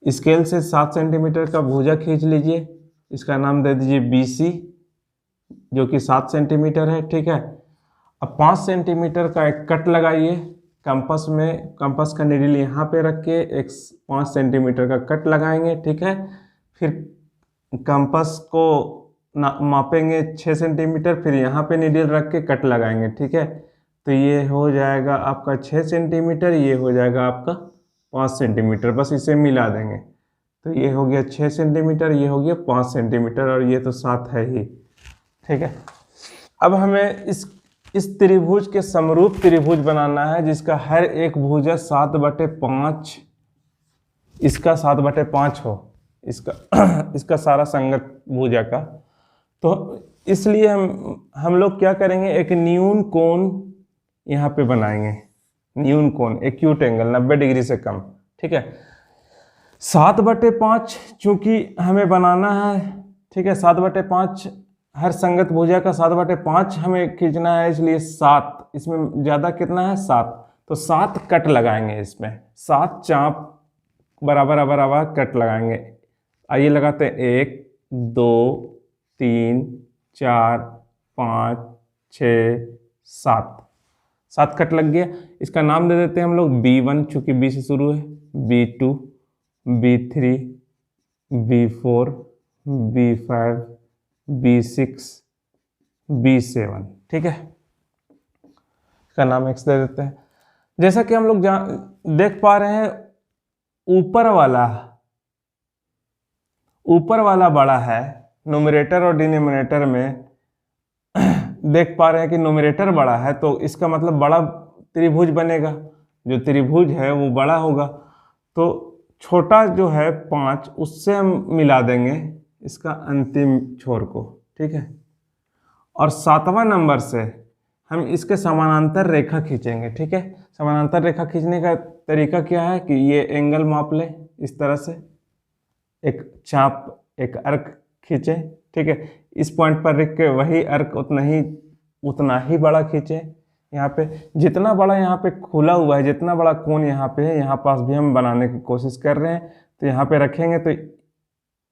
स्केल से 7 सेंटीमीटर का भुजा खींच लीजिए, इसका नाम दे दीजिए BC। जो कि 7 सेंटीमीटर है, ठीक है। अब 5 सेंटीमीटर का एक कट लगाइए कंपास में, कंपास का निडल यहाँ पे रख के एक 5 सेंटीमीटर का कट लगाएंगे, ठीक है। फिर कंपास को मापेंगे 6 सेंटीमीटर, फिर यहाँ पे निडल रख के कट लगाएंगे, ठीक है। तो ये हो जाएगा आपका 6 सेंटीमीटर, ये हो जाएगा आपका 5 सेंटीमीटर, बस इसे मिला देंगे। तो ये हो गया 6 सेंटीमीटर, ये हो गया 5 सेंटीमीटर, और ये तो 7 है ही, ठीक है। अब हमें इस त्रिभुज के समरूप त्रिभुज बनाना है, जिसका हर एक भुजा 7/5, इसका 7/5 हो, इसका सारा संगत भुजा का। तो इसलिए हम लोग क्या करेंगे, एक न्यून कोण यहाँ पे बनाएंगे, न्यून कोण, एक्यूट एंगल 90 डिग्री से कम, ठीक है। 7/5 चूंकि हमें बनाना है, ठीक है, 7/5 हर संगत भुजा का 7/5 हमें खींचना है, इसलिए 7, इसमें ज़्यादा कितना है 7, तो 7 कट लगाएंगे इसमें, 7 चाप बराबर बराबर कट लगाएंगे। आइए लगाते हैं, 1 2 3 4 5 6 7 कट लग गया। इसका नाम दे देते हैं हम लोग B1, चूंकि B से शुरू है, B2, B3, B4, B5, B6, B7, ठीक है। इसका नाम X दे देते हैं। जैसा कि हम लोग देख पा रहे हैं, ऊपर वाला बड़ा है, न्यूमरेटर और डिनोमिनेटर में देख पा रहे हैं कि न्यूमरेटर बड़ा है, तो इसका मतलब बड़ा त्रिभुज बनेगा, जो त्रिभुज है वो बड़ा होगा। तो छोटा जो है 5, उससे हम मिला देंगे इसका अंतिम छोर को, ठीक है। और 7वां नंबर से हम इसके समानांतर रेखा खींचेंगे, ठीक है। समानांतर रेखा खींचने का तरीका क्या है कि ये एंगल माप ले, इस तरह से एक चाप, एक अर्क खींचे, ठीक है। इस पॉइंट पर रख के वही अर्क उतना ही बड़ा खींचे। यहाँ पे जितना बड़ा यहाँ पे खुला हुआ है, जितना बड़ा कोण यहाँ पे है, यहाँ पास भी हम बनाने की कोशिश कर रहे हैं, तो यहाँ पे रखेंगे तो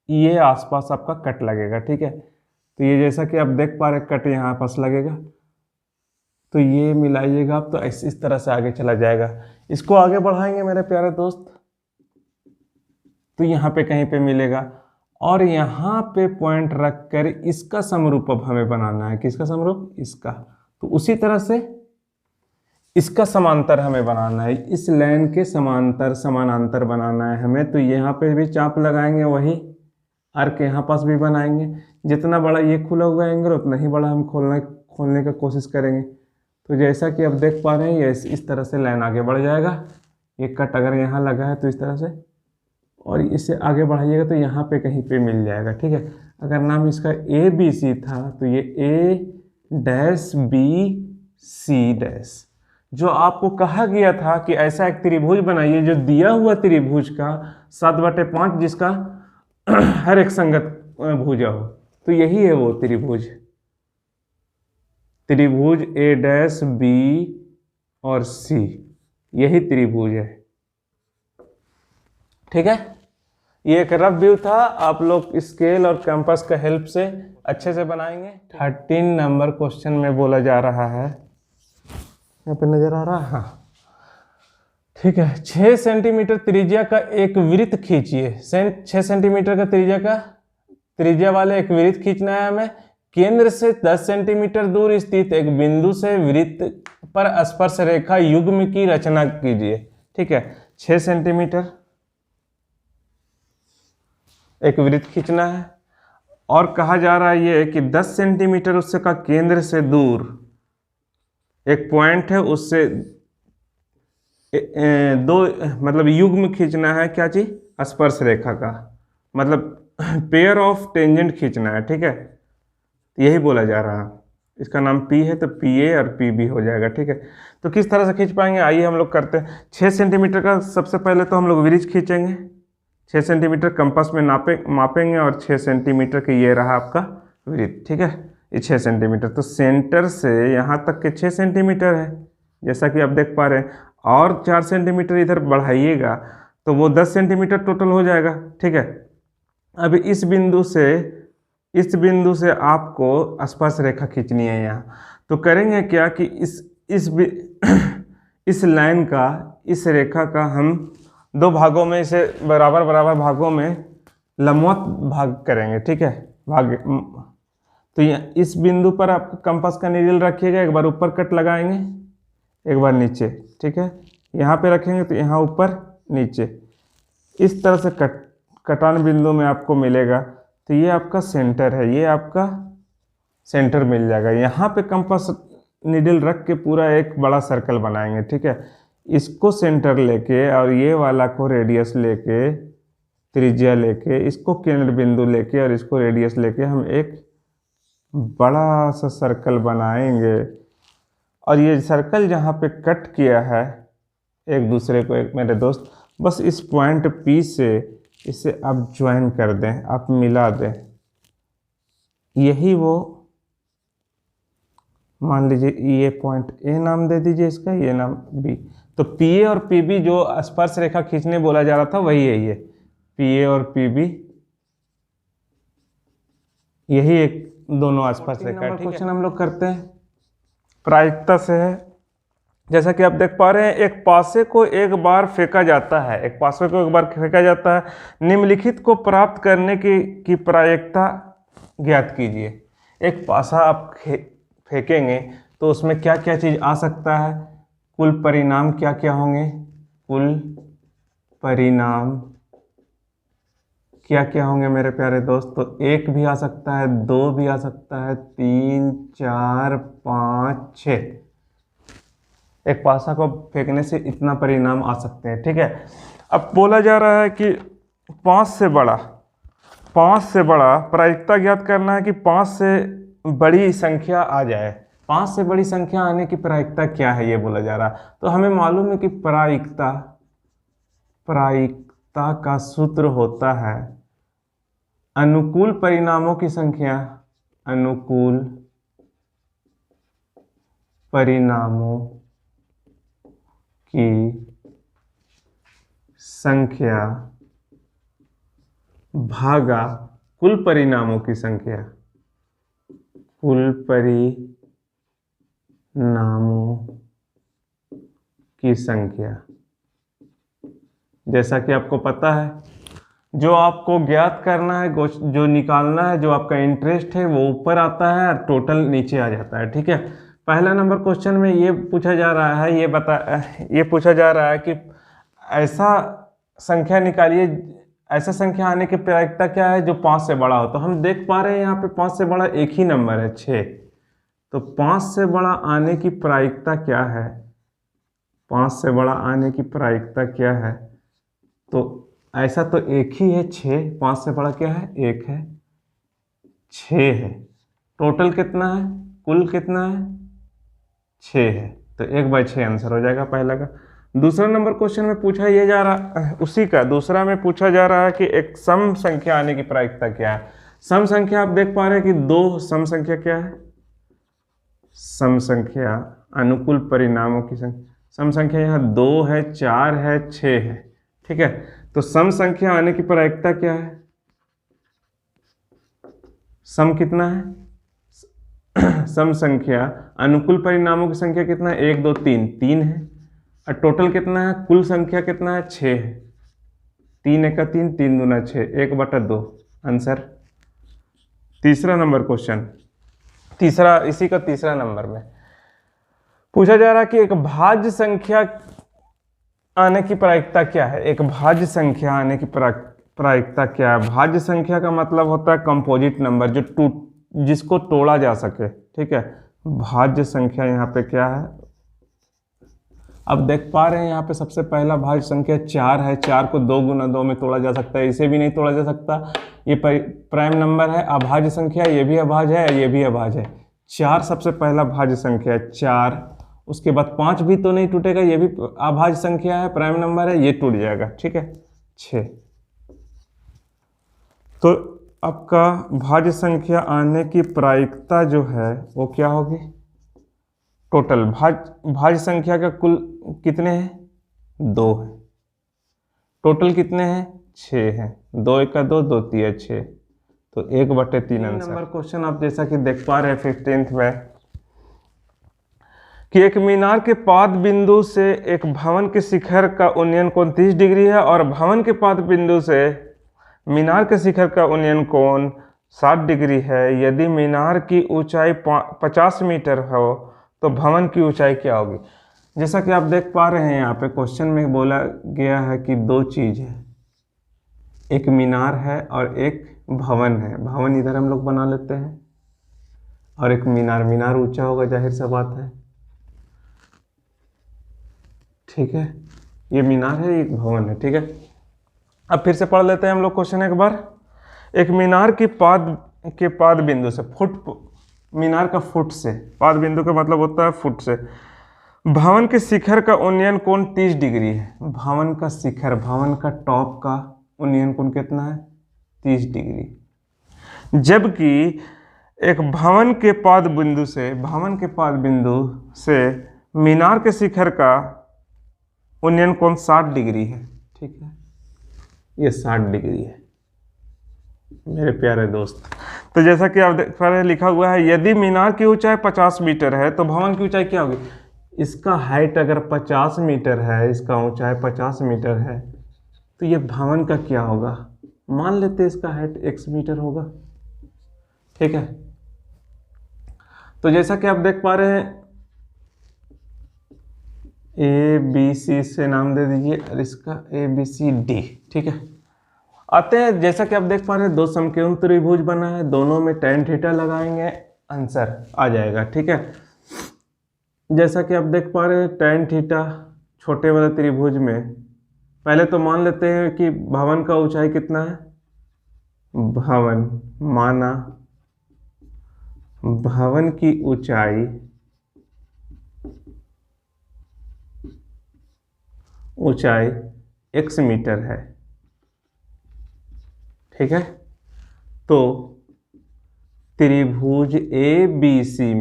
ये आसपास आपका कट लगेगा, ठीक है। तो ये जैसा कि आप देख पा रहे कट यहाँ पास लगेगा, तो ये मिलाइएगा आप, तो इस तरह से आगे चला जाएगा। इसको आगे बढ़ाएंगे मेरे प्यारे दोस्त, तो यहाँ पे कहीं पे मिलेगा, और यहाँ पे पॉइंट रख कर इसका समरूप अब हमें बनाना है। किसका समरूप? इसका। तो उसी तरह से इसका समांतर हमें बनाना है, इस लाइन के समानांतर बनाना है हमें। तो यहाँ पे भी चाप लगाएंगे, वही अर्क यहाँ पास भी बनाएंगे। जितना बड़ा ये खुला हुआ एंगल, उतना ही बड़ा हम खोलने का कोशिश करेंगे। तो जैसा कि आप देख पा रहे हैं, ये इस तरह से लाइन आगे बढ़ जाएगा। ये कट अगर यहाँ लगा है तो इस तरह से, और इसे आगे बढ़ाइएगा तो यहाँ पे कहीं पे मिल जाएगा, ठीक है। अगर नाम इसका ABC था तो ये A-B-C-, जो आपको कहा गया था कि ऐसा एक त्रिभुज बनाइए जो दिया हुआ त्रिभुज का 7/5 जिसका हर एक संगत भुजा हो। तो यही है वो त्रिभुज A-B और C, यही त्रिभुज है, ठीक है। ये एक रफ व्यू था, आप लोग स्केल और कंपास का हेल्प से अच्छे से बनाएंगे। 13 नंबर क्वेश्चन में बोला जा रहा है, यहाँ पे नजर आ रहा है, हाँ ठीक है। 6 सेंटीमीटर त्रिज्या का एक वृत्त खींचिए। 6 सेंटीमीटर का त्रिज्या वाले एक वृत्त खींचना है हमें। केंद्र से 10 सेंटीमीटर दूर स्थित एक बिंदु से वृत्त पर स्पर्श रेखा युग्म की रचना कीजिए, ठीक है। 6 सेंटीमीटर एक वृत्त खींचना है, और कहा जा रहा है ये कि 10 सेंटीमीटर उससे का केंद्र से दूर एक पॉइंट है, उससे दो मतलब युग्म खींचना है। क्या चीज? स्पर्श रेखा का, मतलब पेयर ऑफ टेंजेंट खींचना है, ठीक है। यही बोला जा रहा है। इसका नाम P है तो PA और PB हो जाएगा, ठीक है। तो किस तरह से खींच पाएंगे, आइए हम लोग करते हैं। 6 सेंटीमीटर का सबसे पहले तो हम लोग वृत्त खींचेंगे। 6 सेंटीमीटर कंपास में मापेंगे, और 6 सेंटीमीटर का ये रहा आपका वृत्त, ठीक है। ये 6 सेंटीमीटर, तो सेंटर से यहाँ तक के 6 सेंटीमीटर है, जैसा कि आप देख पा रहे हैं। और 4 सेंटीमीटर इधर बढ़ाइएगा तो वो 10 सेंटीमीटर टोटल हो जाएगा, ठीक है। अब इस बिंदु से इस बिंदु से आपको स्पर्श रेखा खींचनी है यहाँ। तो करेंगे क्या कि इस लाइन का, इस रेखा का हम दो भागों में, इसे बराबर बराबर भागों में लंबवत भाग करेंगे, ठीक है, भाग। तो इस बिंदु पर आप कंपास का नीडल रखिएगा, एक बार ऊपर कट लगाएंगे, एक बार नीचे, ठीक है। यहाँ पे रखेंगे तो यहाँ ऊपर नीचे, इस तरह से कटान बिंदु में आपको मिलेगा। तो ये आपका सेंटर है, ये आपका सेंटर मिल जाएगा। यहाँ पे कंपास नीडल रख के पूरा एक बड़ा सर्कल बनाएंगे, ठीक है। इसको सेंटर लेके और ये वाला को रेडियस लेके, त्रिज्या लेके, इसको केंद्र बिंदु लेके और इसको रेडियस लेके हम एक बड़ा सा सर्कल बनाएंगे। और ये सर्कल जहाँ पे कट किया है एक दूसरे को, एक मेरे दोस्त, बस इस पॉइंट P से इसे आप ज्वाइन कर दें, आप मिला दें। यही वो, मान लीजिए ये पॉइंट A नाम दे दीजिए इसका, ये नाम B। तो PA और PB जो स्पर्श रेखा खींचने बोला जा रहा था वही है, ये PA और PB, यही एक दोनों स्पर्श रेखा। क्वेश्चन हम लोग करते हैं, प्रायिकता से है। जैसा कि आप देख पा रहे हैं, एक पासे को एक बार फेंका जाता है, एक पासे को एक बार फेंका जाता है। निम्नलिखित को प्राप्त करने की प्रायिकता ज्ञात कीजिए। एक पासा आप फेंकेंगे तो उसमें क्या क्या चीज़ आ सकता है, कुल परिणाम क्या क्या होंगे, कुल परिणाम क्या क्या होंगे मेरे प्यारे दोस्त। तो 1 भी आ सकता है, 2 भी आ सकता है, 3, 4, 5, 6। एक पासा को फेंकने से इतना परिणाम आ सकते हैं, ठीक है। अब बोला जा रहा है कि 5 से बड़ा प्रायिकता ज्ञात करना है कि 5 से बड़ी संख्या आ जाए। 5 से बड़ी संख्या आने की प्रायिकता क्या है, ये बोला जा रहा है। तो हमें मालूम है कि प्रायिकता का सूत्र होता है अनुकूल परिणामों की संख्या, अनुकूल परिणामों की संख्या भागा कुल परिणामों की संख्या, कुल परिणामों की संख्या। जैसा कि आपको पता है, जो आपको ज्ञात करना है, जो निकालना है, जो आपका इंटरेस्ट है वो ऊपर आता है और टोटल नीचे आ जाता है, ठीक है। पहला नंबर क्वेश्चन में ये पूछा जा रहा है, ये पूछा जा रहा है कि ऐसा संख्या निकालिए, ऐसा संख्या आने की प्रायिकता क्या है जो 5 से बड़ा हो। तो हम देख पा रहे हैं यहाँ पे 5 से बड़ा एक ही नंबर है, 6। तो 5 से बड़ा आने की प्रायिकता क्या है, 5 से बड़ा आने की प्रायिकता क्या है। तो ऐसा तो एक ही है, 6। 5 से बड़ा क्या है, 1 है, 6 है। टोटल कितना है, कुल कितना है, 6 है। तो 1/6 आंसर हो जाएगा पहला का। दूसरा नंबर क्वेश्चन में पूछा ये जा रहा, उसी का दूसरा में पूछा जा रहा है कि एक सम संख्या आने की प्रायिकता क्या है। सम संख्या आप देख पा रहे हैं कि 2 सम संख्या क्या है, सम संख्या अनुकूल परिणामों की संख्या। सम संख्या यहाँ 2 है, 4 है, 6 है, ठीक है। तो सम संख्या आने की प्रायिकता क्या है, सम कितना है, सम संख्या अनुकूल परिणामों की संख्या कितना है, 1, 2, 3, 3 है। और टोटल कितना है, कुल संख्या कितना है, 6 है। 3 1 3, 3 2 6, 1/2 आंसर। तीसरा नंबर क्वेश्चन, इसी का तीसरा नंबर में पूछा जा रहा है कि एक भाज्य संख्या आने की प्रायिकता क्या है। एक भाज्य संख्या आने की प्रायिकता क्या है। भाज्य संख्या का मतलब होता है कंपोजिट नंबर, जिसको तोड़ा जा सके, ठीक है। भाज्य संख्या यहाँ पे क्या है, अब देख पा रहे हैं यहाँ पे सबसे पहला भाज्य संख्या 4 है। 4 को 2 × 2 में तोड़ा जा सकता है, इसे भी नहीं तोड़ा जा सकता। ये प्राइम नंबर है। अभाज्य संख्या, ये भी अभाज्य है, ये भी अभाज्य है। 4 सबसे पहला भाज्य संख्या है, 4। उसके बाद 5 भी तो नहीं टूटेगा, ये भी अभाज्य संख्या है, प्राइम नंबर है, ये टूट जाएगा, ठीक है। 6। तो आपका भाज्य संख्या आने की प्रायिकता जो है वो क्या होगी, टोटल भाज्य संख्या का कुल कितने हैं, 2 है। टोटल कितने हैं, 6 हैं। 2 1 2, 2 3 6। तो 1/3 आंसर। नंबर क्वेश्चन आप जैसा कि देख पा रहे हैं 15th में कि एक मीनार के पाद बिंदु से एक भवन के शिखर का उन्नयन कोण 30 डिग्री है और भवन के पाद बिंदु से मीनार के शिखर का उन्नयन कोण 60 डिग्री है। यदि मीनार की ऊंचाई 50 मीटर हो तो भवन की ऊंचाई क्या होगी। जैसा कि आप देख पा रहे हैं यहाँ पे क्वेश्चन में बोला गया है कि दो चीज़ है, एक मीनार है और एक भवन है। भवन इधर हम लोग बना लेते हैं और एक मीनार, मीनार ऊंचा होगा, जाहिर सा बात है, ठीक है। ये मीनार है, एक भवन है, ठीक है। अब फिर से पढ़ लेते हैं हम लोग क्वेश्चन एक बार। एक मीनार की पाद बिंदु से, फुट, मीनार का फुट से, पाद बिंदु का मतलब होता है फुट से, भवन के शिखर का उन्नयन कोण 30 डिग्री है। भवन का शिखर, भवन का टॉप का उन्नयन कोण कितना है, 30 डिग्री। जबकि एक भवन के पाद बिंदु से, भवन के पाद बिंदु से मीनार के शिखर का उन्नयन कोण 60 डिग्री है, ठीक है। ये 60 डिग्री है मेरे प्यारे दोस्त। तो जैसा कि आप देख पा रहे हैं लिखा हुआ है, यदि मीनार की ऊंचाई 50 मीटर है तो भवन की ऊंचाई क्या होगी। इसका हाइट अगर 50 मीटर है, इसका ऊंचाई 50 मीटर है, तो ये भवन का क्या होगा। मान लेते हैं इसका हाइट x मीटर होगा, ठीक है। तो जैसा कि आप देख पा रहे हैं, ABC से नाम दे दीजिए और इसका ABCD, ठीक है। आते हैं, जैसा कि आप देख पा रहे हैं, दो समकोण त्रिभुज बना है, दोनों में tan थीटा लगाएंगे, आंसर आ जाएगा, ठीक है। जैसा कि आप देख पा रहे हैं tan थीटा छोटे वाले त्रिभुज में, पहले तो मान लेते हैं कि भवन का ऊंचाई कितना है। भवन माना, भवन की ऊंचाई x मीटर है, ठीक है। तो त्रिभुज ABC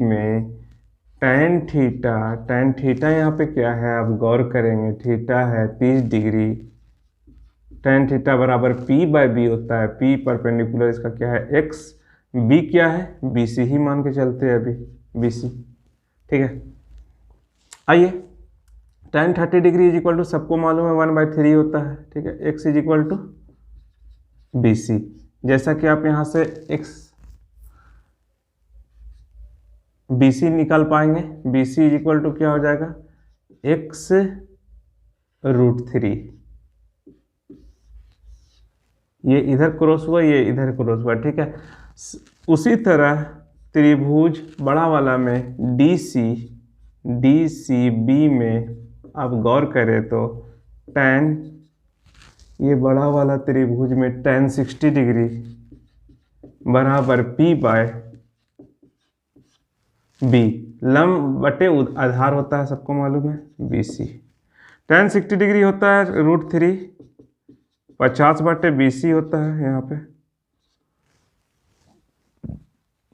में tan थीटा यहाँ पे क्या है, आप गौर करेंगे, थीटा है 30 डिग्री। tan थीटा बराबर P/B होता है, P परपेंडिकुलर इसका क्या है, x, B क्या है, BC ही मान के चलते हैं अभी, BC, ठीक है। आइए, tan 30 degree is equal to, सबको मालूम है 1/3 होता है, ठीक है। x is equal to BC। जैसा कि आप यहाँ से x BC निकाल पाएंगे, BC इज इक्वल टू क्या हो जाएगा, x√3। ये इधर क्रॉस हुआ, ये इधर क्रॉस हुआ, ठीक है। उसी तरह त्रिभुज बड़ा वाला में DCB में आप गौर करें तो tan, ये बड़ा वाला त्रिभुज में tan 60 डिग्री बराबर P/B, लंब बटे आधार होता है, सबको मालूम है, BC। tan 60 डिग्री होता है √3, 50/BC होता है यहाँ पे।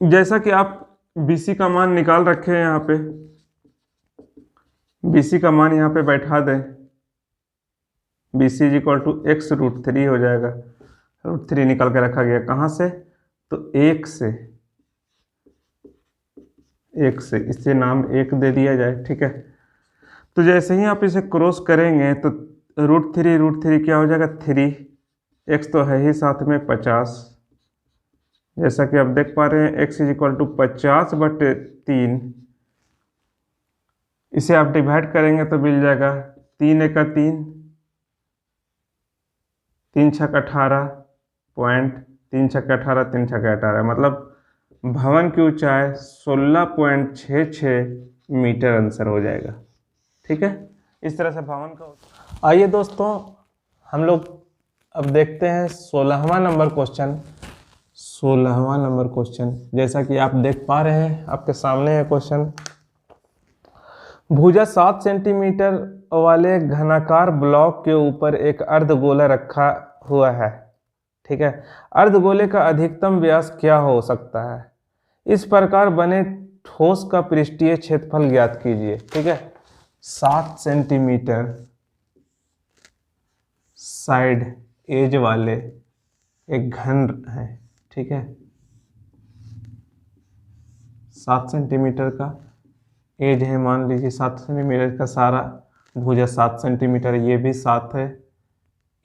जैसा कि आप BC का मान निकाल रखे हैं यहाँ पे, BC का मान यहाँ पे बैठा दें, BC is equal to x√3 हो जाएगा। √3 निकाल के रखा गया, कहाँ से, तो 1 से, इससे नाम 1 दे दिया जाए, ठीक है। तो जैसे ही आप इसे क्रॉस करेंगे तो √3 क्या हो जाएगा, 3, x तो है ही साथ में 50। जैसा कि आप देख पा रहे हैं x इज इक्वल टू 50/3, इसे आप डिवाइड करेंगे तो मिल जाएगा 3 × 3, 3 × 18 पॉइंट, 3 × 18, 3 × 18, मतलब भवन की ऊंचाई 16.66 मीटर आंसर हो जाएगा, ठीक है। इस तरह से भवन का। आइए दोस्तों, हम लोग अब देखते हैं 16वां नंबर क्वेश्चन। जैसा कि आप देख पा रहे हैं, आपके सामने है क्वेश्चन। भुजा 7 सेंटीमीटर वाले घनाकार ब्लॉक के ऊपर एक अर्धगोला रखा हुआ है, ठीक है। अर्धगोले का अधिकतम व्यास क्या हो सकता है। इस प्रकार बने ठोस का पृष्ठीय क्षेत्रफल ज्ञात कीजिए, ठीक है। 7 साइड एज वाले एक घन है, ठीक है, 7 सेंटीमीटर का एज है, मान लीजिए 7 सेंटीमीटर का सारा भुजा 7 सेंटीमीटर, ये भी 7 है,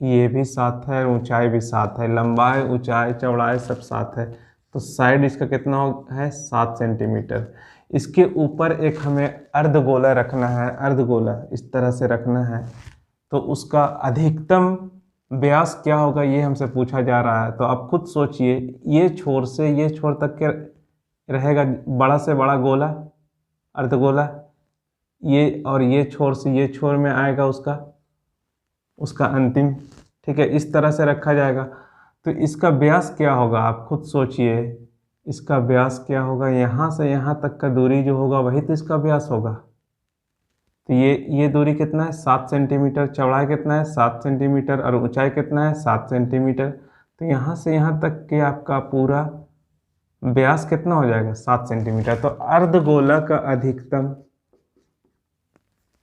ये भी 7 है, ऊंचाई भी 7 है, लंबाई ऊंचाई चौड़ाई सब 7 है, तो साइड इसका कितना है 7 सेंटीमीटर। इसके ऊपर एक हमें अर्धगोला रखना है, अर्धगोला इस तरह से रखना है, तो उसका अधिकतम व्यास क्या होगा ये हमसे पूछा जा रहा है। तो आप खुद सोचिए, ये छोर से ये छोर तक के रहेगा बड़ा से बड़ा गोला अर्धगोला, ये और ये छोर से ये छोर में आएगा उसका अंतिम, ठीक है, इस तरह से रखा जाएगा। तो इसका व्यास क्या होगा आप खुद सोचिए, इसका व्यास क्या होगा, यहाँ से यहाँ तक का दूरी जो होगा वही तो इसका व्यास होगा। तो ये दूरी कितना है 7 सेंटीमीटर, चौड़ाई कितना है 7 सेंटीमीटर और ऊंचाई कितना है 7 सेंटीमीटर। तो यहाँ से यहाँ तक के आपका पूरा व्यास कितना हो जाएगा 7 सेंटीमीटर। तो अर्धगोला का अधिकतम,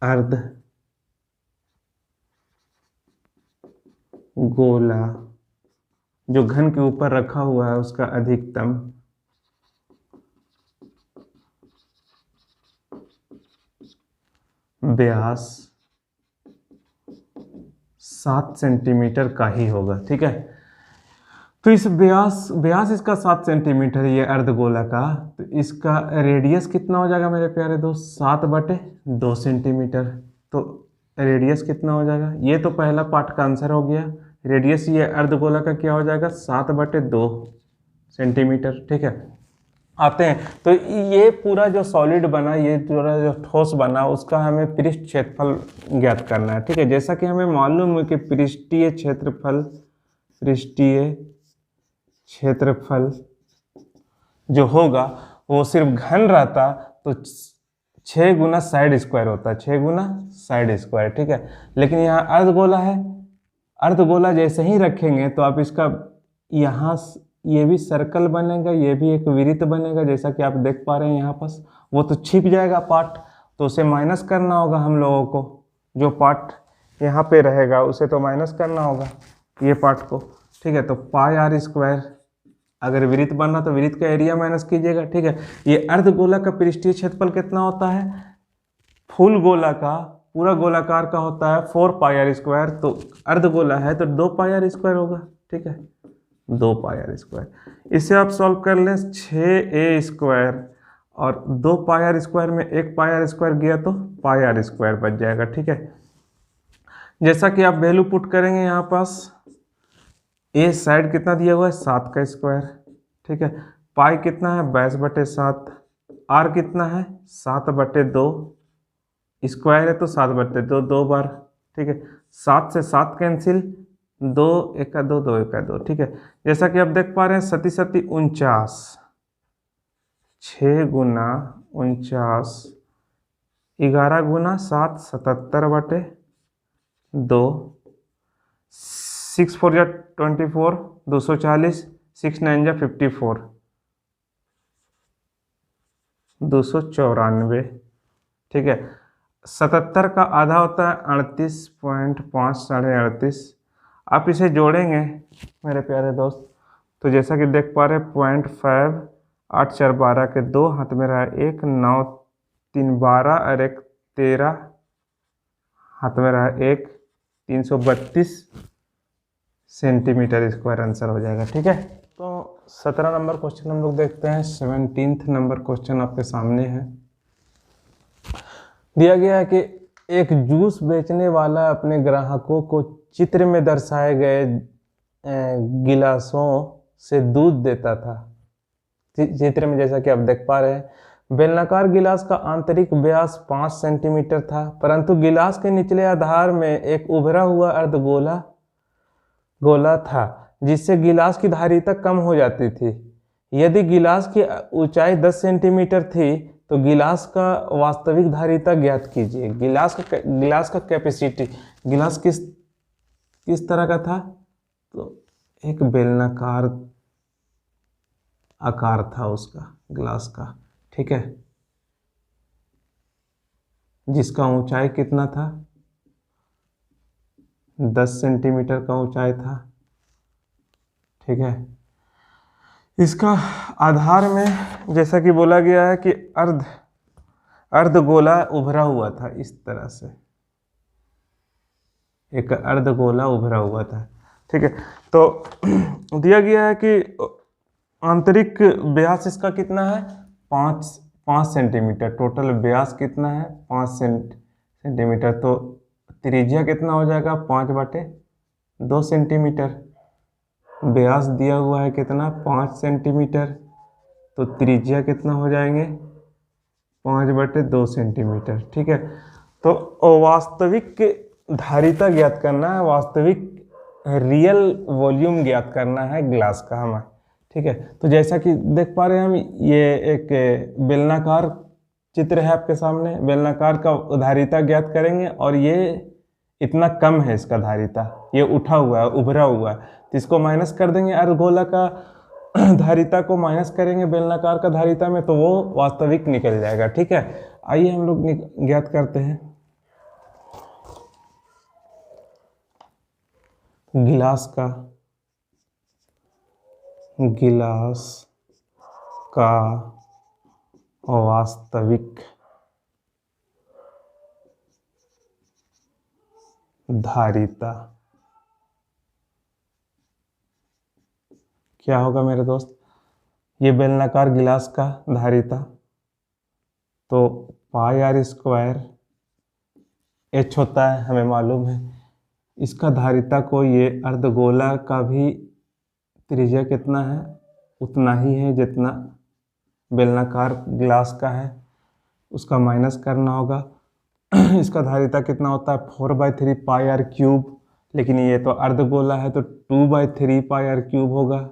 अर्धगोला जो घन के ऊपर रखा हुआ है उसका अधिकतम व्यास 7 सेंटीमीटर का ही होगा, ठीक है। तो इस व्यास इसका 7 सेंटीमीटर है ये अर्धगोला का, तो इसका रेडियस कितना हो जाएगा मेरे प्यारे दोस्त 7/2 सेंटीमीटर। तो रेडियस कितना हो जाएगा, ये तो पहला पार्ट का आंसर हो गया। रेडियस ये अर्धगोला का क्या हो जाएगा 7/2 सेंटीमीटर, ठीक है। आते हैं तो ये पूरा जो सॉलिड बना, ये पूरा जो ठोस बना, उसका हमें पृष्ठ क्षेत्रफल ज्ञात करना है, ठीक है। जैसा कि हमें मालूम है कि पृष्ठीय क्षेत्रफल जो होगा वो सिर्फ घन रहता तो 6 गुना साइड स्क्वायर होता, 6 गुना साइड स्क्वायर, ठीक है। लेकिन यहाँ अर्धगोला है, अर्धगोला जैसे ही रखेंगे तो आप इसका यहाँ ये भी सर्कल बनेगा, ये भी एक वृत्त बनेगा, जैसा कि आप देख पा रहे हैं यहाँ पास, वो तो छिप जाएगा पार्ट, तो उसे माइनस करना होगा हम लोगों को। जो पार्ट यहाँ पे रहेगा उसे तो माइनस करना होगा ये पार्ट को, ठीक है। तो πr², अगर वृत्त बनना तो वृत्त का एरिया माइनस कीजिएगा, ठीक है। ये अर्धगोला का पृष्ठीय क्षेत्रफल कितना होता है, फुल गोला का पूरा गोलाकार का होता है 4πr², तो अर्धगोला है तो 2πr² होगा, ठीक है, 2πr²। इसे आप सॉल्व कर लें 6a² और 2πr² में 1πr² गया तो πr² बच जाएगा, ठीक है। जैसा कि आप वैल्यू पुट करेंगे यहाँ पास, ए साइड कितना दिया हुआ है 7 का स्क्वायर, ठीक है, पाई कितना है 22/7, आर कितना है 7/2, स्क्वायर है तो 7/2 2 बार, ठीक है। 7 से 7 कैंसिल, 2 1 2 2 1 2, ठीक है। जैसा कि आप देख पा रहे हैं 7 7 49, 6 गुना 49, 11 गुना 7 77/2, 6 4 24, 240, 6 9 54, 294, ठीक है। 77 का आधा होता है 38.5, 38.5। आप इसे जोड़ेंगे मेरे प्यारे दोस्त, तो जैसा कि देख पा रहे हैं 0.5, 8 4 12 के 2 हाथ में रहा 1, 9 3 12 और 1 13 हाथ में रहा 1, 332 सेंटीमीटर स्क्वायर आंसर हो जाएगा, ठीक है। तो 17 नंबर क्वेश्चन हम लोग देखते हैं। 17th नंबर क्वेश्चन आपके सामने है। दिया गया है कि एक जूस बेचने वाला अपने ग्राहकों को चित्र में दर्शाए गए गिलासों से दूध देता था। चित्र में जैसा कि आप देख पा रहे हैं, बेलनाकार गिलास का आंतरिक व्यास 5 सेंटीमीटर था, परंतु गिलास के निचले आधार में एक उभरा हुआ गोला था जिससे गिलास की धारिता कम हो जाती थी। यदि गिलास की ऊंचाई 10 सेंटीमीटर थी तो गिलास का वास्तविक धारिता ज्ञात कीजिए। गिलास का कैपेसिटी, गिलास किस तरह का था, तो एक बेलनाकार आकार था उसका गिलास का, ठीक है, जिसका ऊंचाई कितना था 10 सेंटीमीटर का ऊंचाई था। ठीक है, इसका आधार में जैसा कि बोला गया है कि अर्धगोला उभरा हुआ था, इस तरह से एक अर्धगोला उभरा हुआ था। ठीक है, तो दिया गया है कि आंतरिक व्यास इसका कितना है, 5 सेंटीमीटर। टोटल व्यास कितना है, 5 सेंटीमीटर। तो त्रिज्या कितना हो जाएगा, 5/2 सेंटीमीटर। व्यास दिया हुआ है कितना, 5 सेंटीमीटर। तो त्रिज्या कितना हो जाएंगे, 5/2 सेंटीमीटर। ठीक है, तो वास्तविक धारिता ज्ञात करना है, वास्तविक रियल वॉल्यूम ज्ञात करना है ग्लास का हमें। ठीक है, तो जैसा कि देख पा रहे हैं हम, ये एक बेलनाकार चित्र है आपके सामने। बेलनाकार का धारिता ज्ञात करेंगे और ये इतना कम है इसका धारिता, ये उठा हुआ है, उभरा हुआ है। तो इसको माइनस कर देंगे, अर्धगोला का धारिता को माइनस करेंगे बेलनाकार का धारिता में, तो वो वास्तविक निकल जाएगा। ठीक है, आइए हम लोग ज्ञात करते हैं। गिलास का वास्तविक धारिता क्या होगा मेरे दोस्त, ये बेलनाकार गिलास का धारिता, तो πr² h होता है, हमें मालूम है। इसका धारिता को ये अर्धगोला का भी त्रिज्या कितना है, उतना ही है जितना बेलनाकार गिलास का है, उसका माइनस करना होगा। इसका धारिता कितना होता है, 4/3 πr³, लेकिन ये तो अर्धगोला है तो 2/3 πr³ होगा।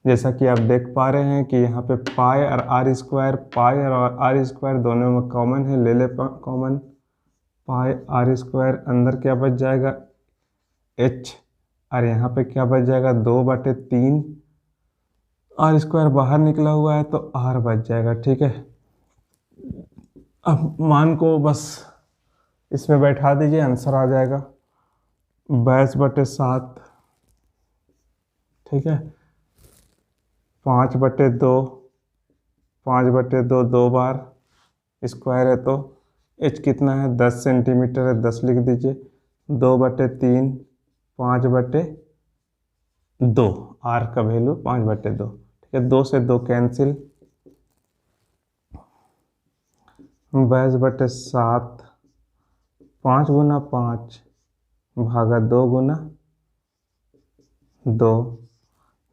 जैसा कि आप देख पा रहे हैं कि यहाँ पे पाई और r² दोनों में कॉमन है, ले ले कॉमन। πr² अंदर क्या बच जाएगा, h, और यहाँ पे क्या बच जाएगा, 2/3। r² बाहर निकला हुआ है तो r बच जाएगा। ठीक है, अब मान को बस इसमें बैठा दीजिए, आंसर आ जाएगा 22/7। ठीक है, 5/2, 5/2 दो बार स्क्वायर है तो h कितना है, 10 सेंटीमीटर है, 10 लिख दीजिए। 2/3, 5/2, r का वैल्यू 5/2। ठीक है, 2 से 2 कैंसिल, 22/7, 5 × 5 भागा 2 × 2।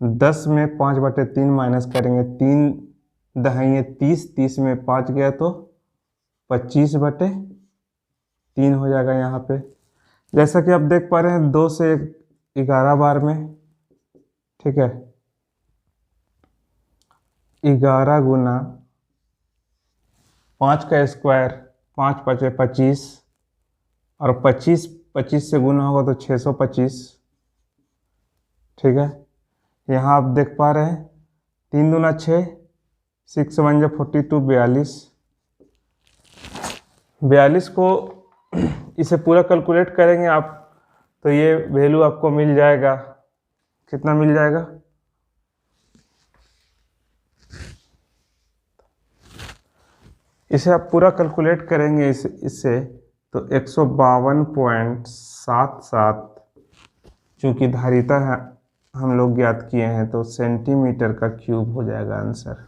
10 में 5/3 माइनस करेंगे, 3 दहाइयाँ 30, 30 में 5 गया तो 25/3 हो जाएगा यहाँ पे। जैसा कि आप देख पा रहे हैं 2 से 11 बार में। ठीक है, 11 × 5 का स्क्वायर, 5 × 5 = 25, और 25 से गुना होगा तो 625। ठीक है, यहाँ आप देख पा रहे हैं 3 दूना 6, 6 × 1 = 42, 42 को इसे पूरा कैलकुलेट करेंगे आप तो ये वैल्यू आपको मिल जाएगा, कितना मिल जाएगा, इसे आप पूरा कैलकुलेट करेंगे इससे तो 152.77, चूँकि धारिता है हम लोग ज्ञात किए हैं तो सेंटीमीटर का क्यूब हो जाएगा आंसर।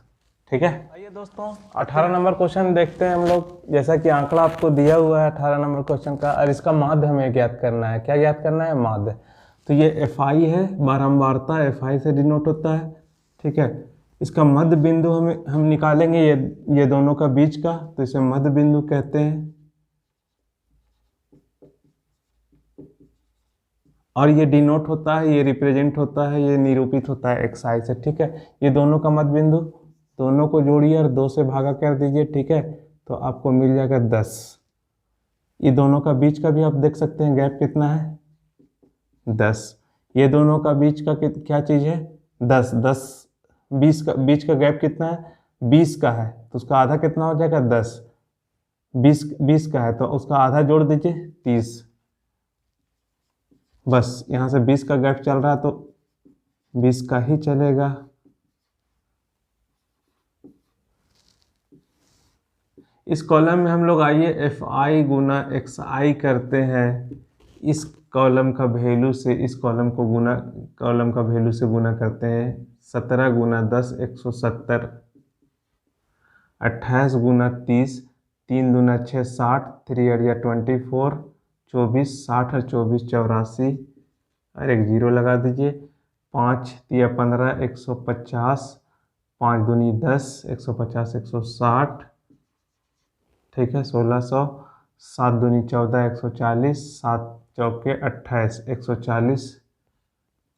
ठीक है, आइए दोस्तों 18 नंबर क्वेश्चन देखते हैं हम लोग। जैसा कि आंकड़ा आपको दिया हुआ है 18 नंबर क्वेश्चन का, और इसका माध्य हमें ज्ञात करना है। क्या ज्ञात करना है, माध्य। तो ये FI है, बारंबारता FI से डिनोट होता है। ठीक है, इसका मध्य बिंदु हम निकालेंगे ये दोनों का बीच का, तो इसे मध्य बिंदु कहते हैं। और ये डिनोट होता है, ये रिप्रेजेंट होता है, ये निरूपित होता है XI से। ठीक है, ये दोनों का मध्य बिंदु, दोनों को जोड़िए और 2 से भागा कर दीजिए। ठीक है, तो आपको मिल जाएगा 10। ये दोनों का बीच का भी आप देख सकते हैं गैप कितना है, 10। ये दोनों का बीच का क्या चीज़ है, 10। 10 20 का बीच का गैप कितना है, 20 का है, तो उसका आधा कितना हो जाएगा, 10। 20 का है तो उसका आधा जोड़ दीजिए, 30। बस यहाँ से 20 का गैप चल रहा है तो 20 का ही चलेगा। इस कॉलम में हम लोग आइए एफ आई गुना एक्स आई करते हैं। इस कॉलम का वैल्यू से इस कॉलम का वैल्यू से गुना करते हैं। 17 गुना 10 170, 28 गुना 30, 3 दूना 6 60, 3 अड़िया 24, 24 60 और 24 84 और एक जीरो लगा दीजिए। 5 तिया 15 150, 5 दूनी 10 150 160, ठीक है 1600, 7 दूनी 14 140, 7 चौके 28 140,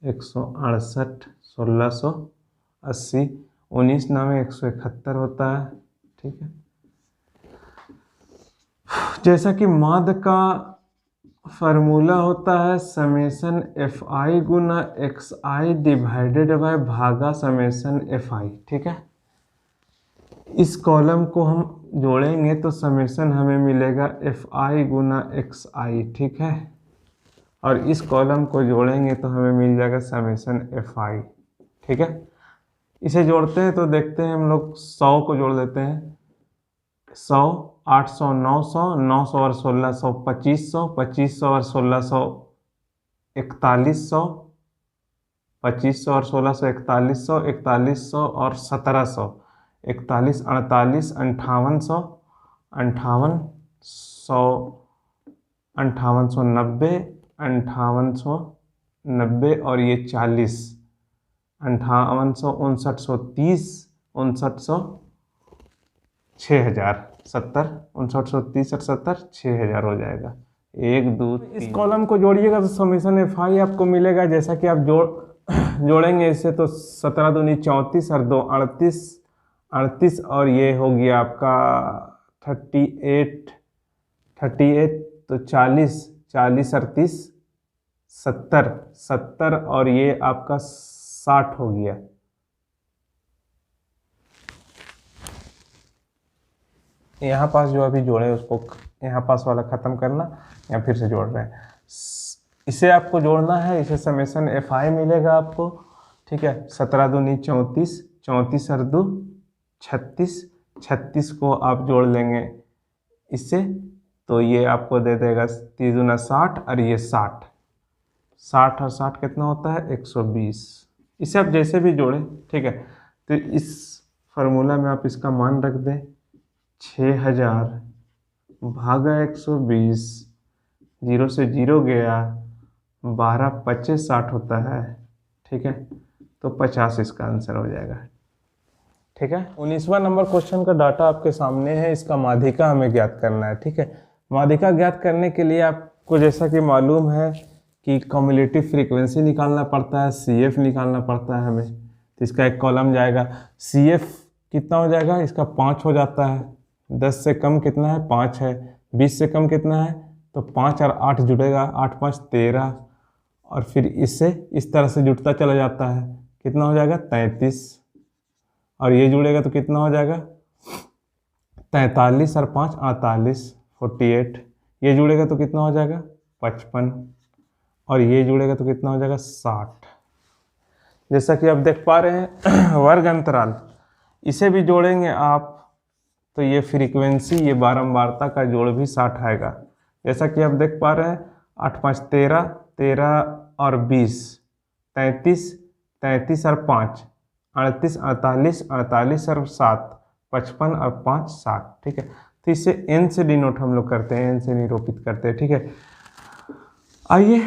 168 1680, 19 9 171 होता है, ठीक है। जैसा कि माध्य का फार्मूला होता है summation F I Guna x I divided by भागा समेसन एफ आई, ठीक है। इस कॉलम को हम जोड़ेंगे तो समेसन हमें मिलेगा एफ आई गुना एक्स आई, ठीक है। और इस कॉलम को जोड़ेंगे तो हमें मिल जाएगा समेसन एफ आई, ठीक है। इसे जोड़ते हैं तो देखते हैं हम लोग 100 को जोड़ देते हैं। 100 800 900 900 और 1600 2500, 2500 और 1600 4100, 2500 और 1600 4100, 4100 और 1700 41 48 5800, 5800 5890, 5890 और ये 40 5800 5930 5900 6000 70 5930 और 70 6000 हो जाएगा। 1 2 3। इस कॉलम को जोड़िएगा तो समेसन एफ आई आपको मिलेगा। जैसा कि आप जोड़ेंगे इसे तो 17 दूनी 34 और 2 38 38 और ये हो गया आपका 38 38 तो 40 40 38 70 70 और ये आपका 60 हो गया। यहाँ पास जो अभी जोड़े उसको यहाँ पास वाला ख़त्म करना, या फिर से जोड़ रहे हैं। इसे आपको जोड़ना है, इसे समेसन एफ आई मिलेगा आपको, ठीक है। 17 दूनी 34 34 और 2 36 36 को आप जोड़ लेंगे इससे तो ये आपको दे देगा 3 दूना 60 और ये 60 60 और 60 कितना होता है 120। इसे आप जैसे भी जोड़ें, ठीक है। तो इस फार्मूला में आप इसका मान रख दें 6000 भागा 120, 0 से 0 गया 12 25 60 होता है, ठीक है। तो 50 इसका आंसर हो जाएगा, ठीक है। 19वां नंबर क्वेश्चन का डाटा आपके सामने है। इसका माध्यिका हमें ज्ञात करना है, ठीक है। माध्यिका ज्ञात करने के लिए आपको जैसा कि मालूम है कि कम्युलेटिव फ्रीक्वेंसी निकालना पड़ता है, सी एफ निकालना पड़ता है हमें। तो इसका एक कॉलम जाएगा, सी एफ कितना हो जाएगा, इसका 5 हो जाता है। 10 से कम कितना है 5 है, 20 से कम कितना है तो 5 और 8 जुड़ेगा, 8 5 13 और फिर इससे इस तरह से जुड़ता चला जाता है, कितना हो जाएगा 33 और ये जुड़ेगा तो कितना हो जाएगा 43 और 5 48 48, ये जुड़ेगा तो कितना हो जाएगा 55 और ये जुड़ेगा तो कितना हो जाएगा 60। जैसा कि आप देख पा रहे हैं वर्ग अंतराल, इसे भी जोड़ेंगे आप तो ये फ्रीक्वेंसी ये बारंबारता का जोड़ भी 60 आएगा। जैसा कि आप देख पा रहे हैं 8 5 13 13 और 20 33 33 और 5 38 48 48 और 7 55 और 5 60, ठीक है। तो इसे n से डिनोट हम लोग करते हैं, n से निरूपित करते हैं, ठीक है। आइए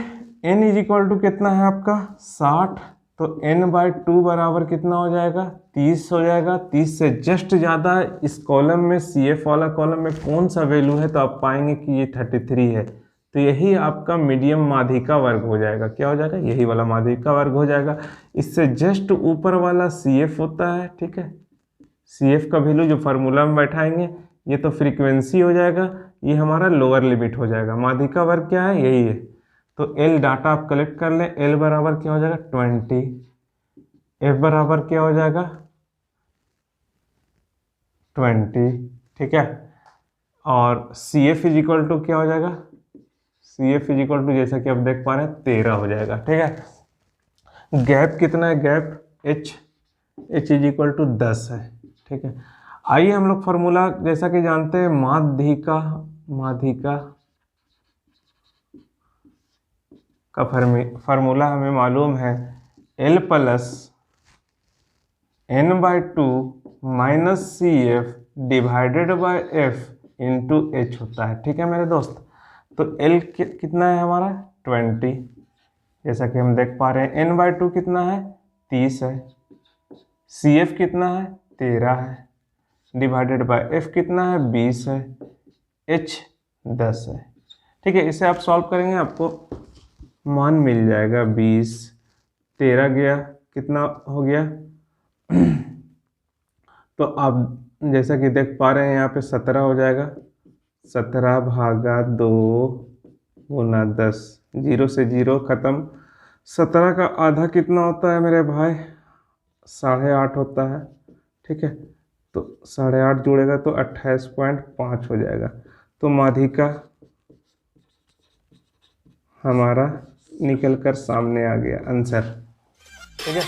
n इज इक्वल टू कितना है आपका 60, तो n/2 बराबर कितना हो जाएगा 30 हो जाएगा। 30 से जस्ट ज़्यादा इस कॉलम में सी एफ वाला कॉलम में कौन सा वैल्यू है तो आप पाएंगे कि ये 33 है। तो यही आपका मीडियम माध्यिका वर्ग हो जाएगा। क्या हो जाएगा, यही वाला माध्यिका वर्ग हो जाएगा। इससे जस्ट ऊपर वाला सी एफ होता है, ठीक है। सी एफ का वैल्यू जो फार्मूला में बैठाएंगे ये तो फ्रीक्वेंसी हो जाएगा, ये हमारा लोअर लिमिट हो जाएगा। माध्यिका वर्ग क्या है, यही है। तो एल डाटा आप कलेक्ट कर लें, एल बराबर क्या हो जाएगा 20, एफ बराबर क्या हो जाएगा 20, ठीक है। और C F is equal to क्या हो जाएगा CF इज इक्वल टू जैसा कि आप देख पा रहे हैं 13 हो जाएगा। ठीक है, गैप कितना है, gap H is equal to 10 है। ठीक है, आइए हम लोग फार्मूला जैसा कि जानते हैं माध्यिका का फार्मूला हमें मालूम है L plus n/2 minus CF divided by F into H होता है। ठीक है मेरे दोस्त, तो L कितना है हमारा 20, जैसा कि हम देख पा रहे हैं। n/2 कितना है 30 है, CF कितना है 13 है, डिवाइडेड बाय F कितना है 20 है, H 10 है। ठीक है, इसे आप सॉल्व करेंगे आपको मान मिल जाएगा 20, 13 गया, कितना हो गया तो आप जैसा कि देख पा रहे हैं यहाँ पे 17 हो जाएगा, 17 भागा 2 गुना 10, 0 से 0 खत्म। 17 का आधा कितना होता है मेरे भाई, 8.5 होता है। ठीक है, तो 8.5 जोड़ेगा तो 28.5 हो जाएगा। तो माध्यिका हमारा निकल कर सामने आ गया आंसर। ठीक है।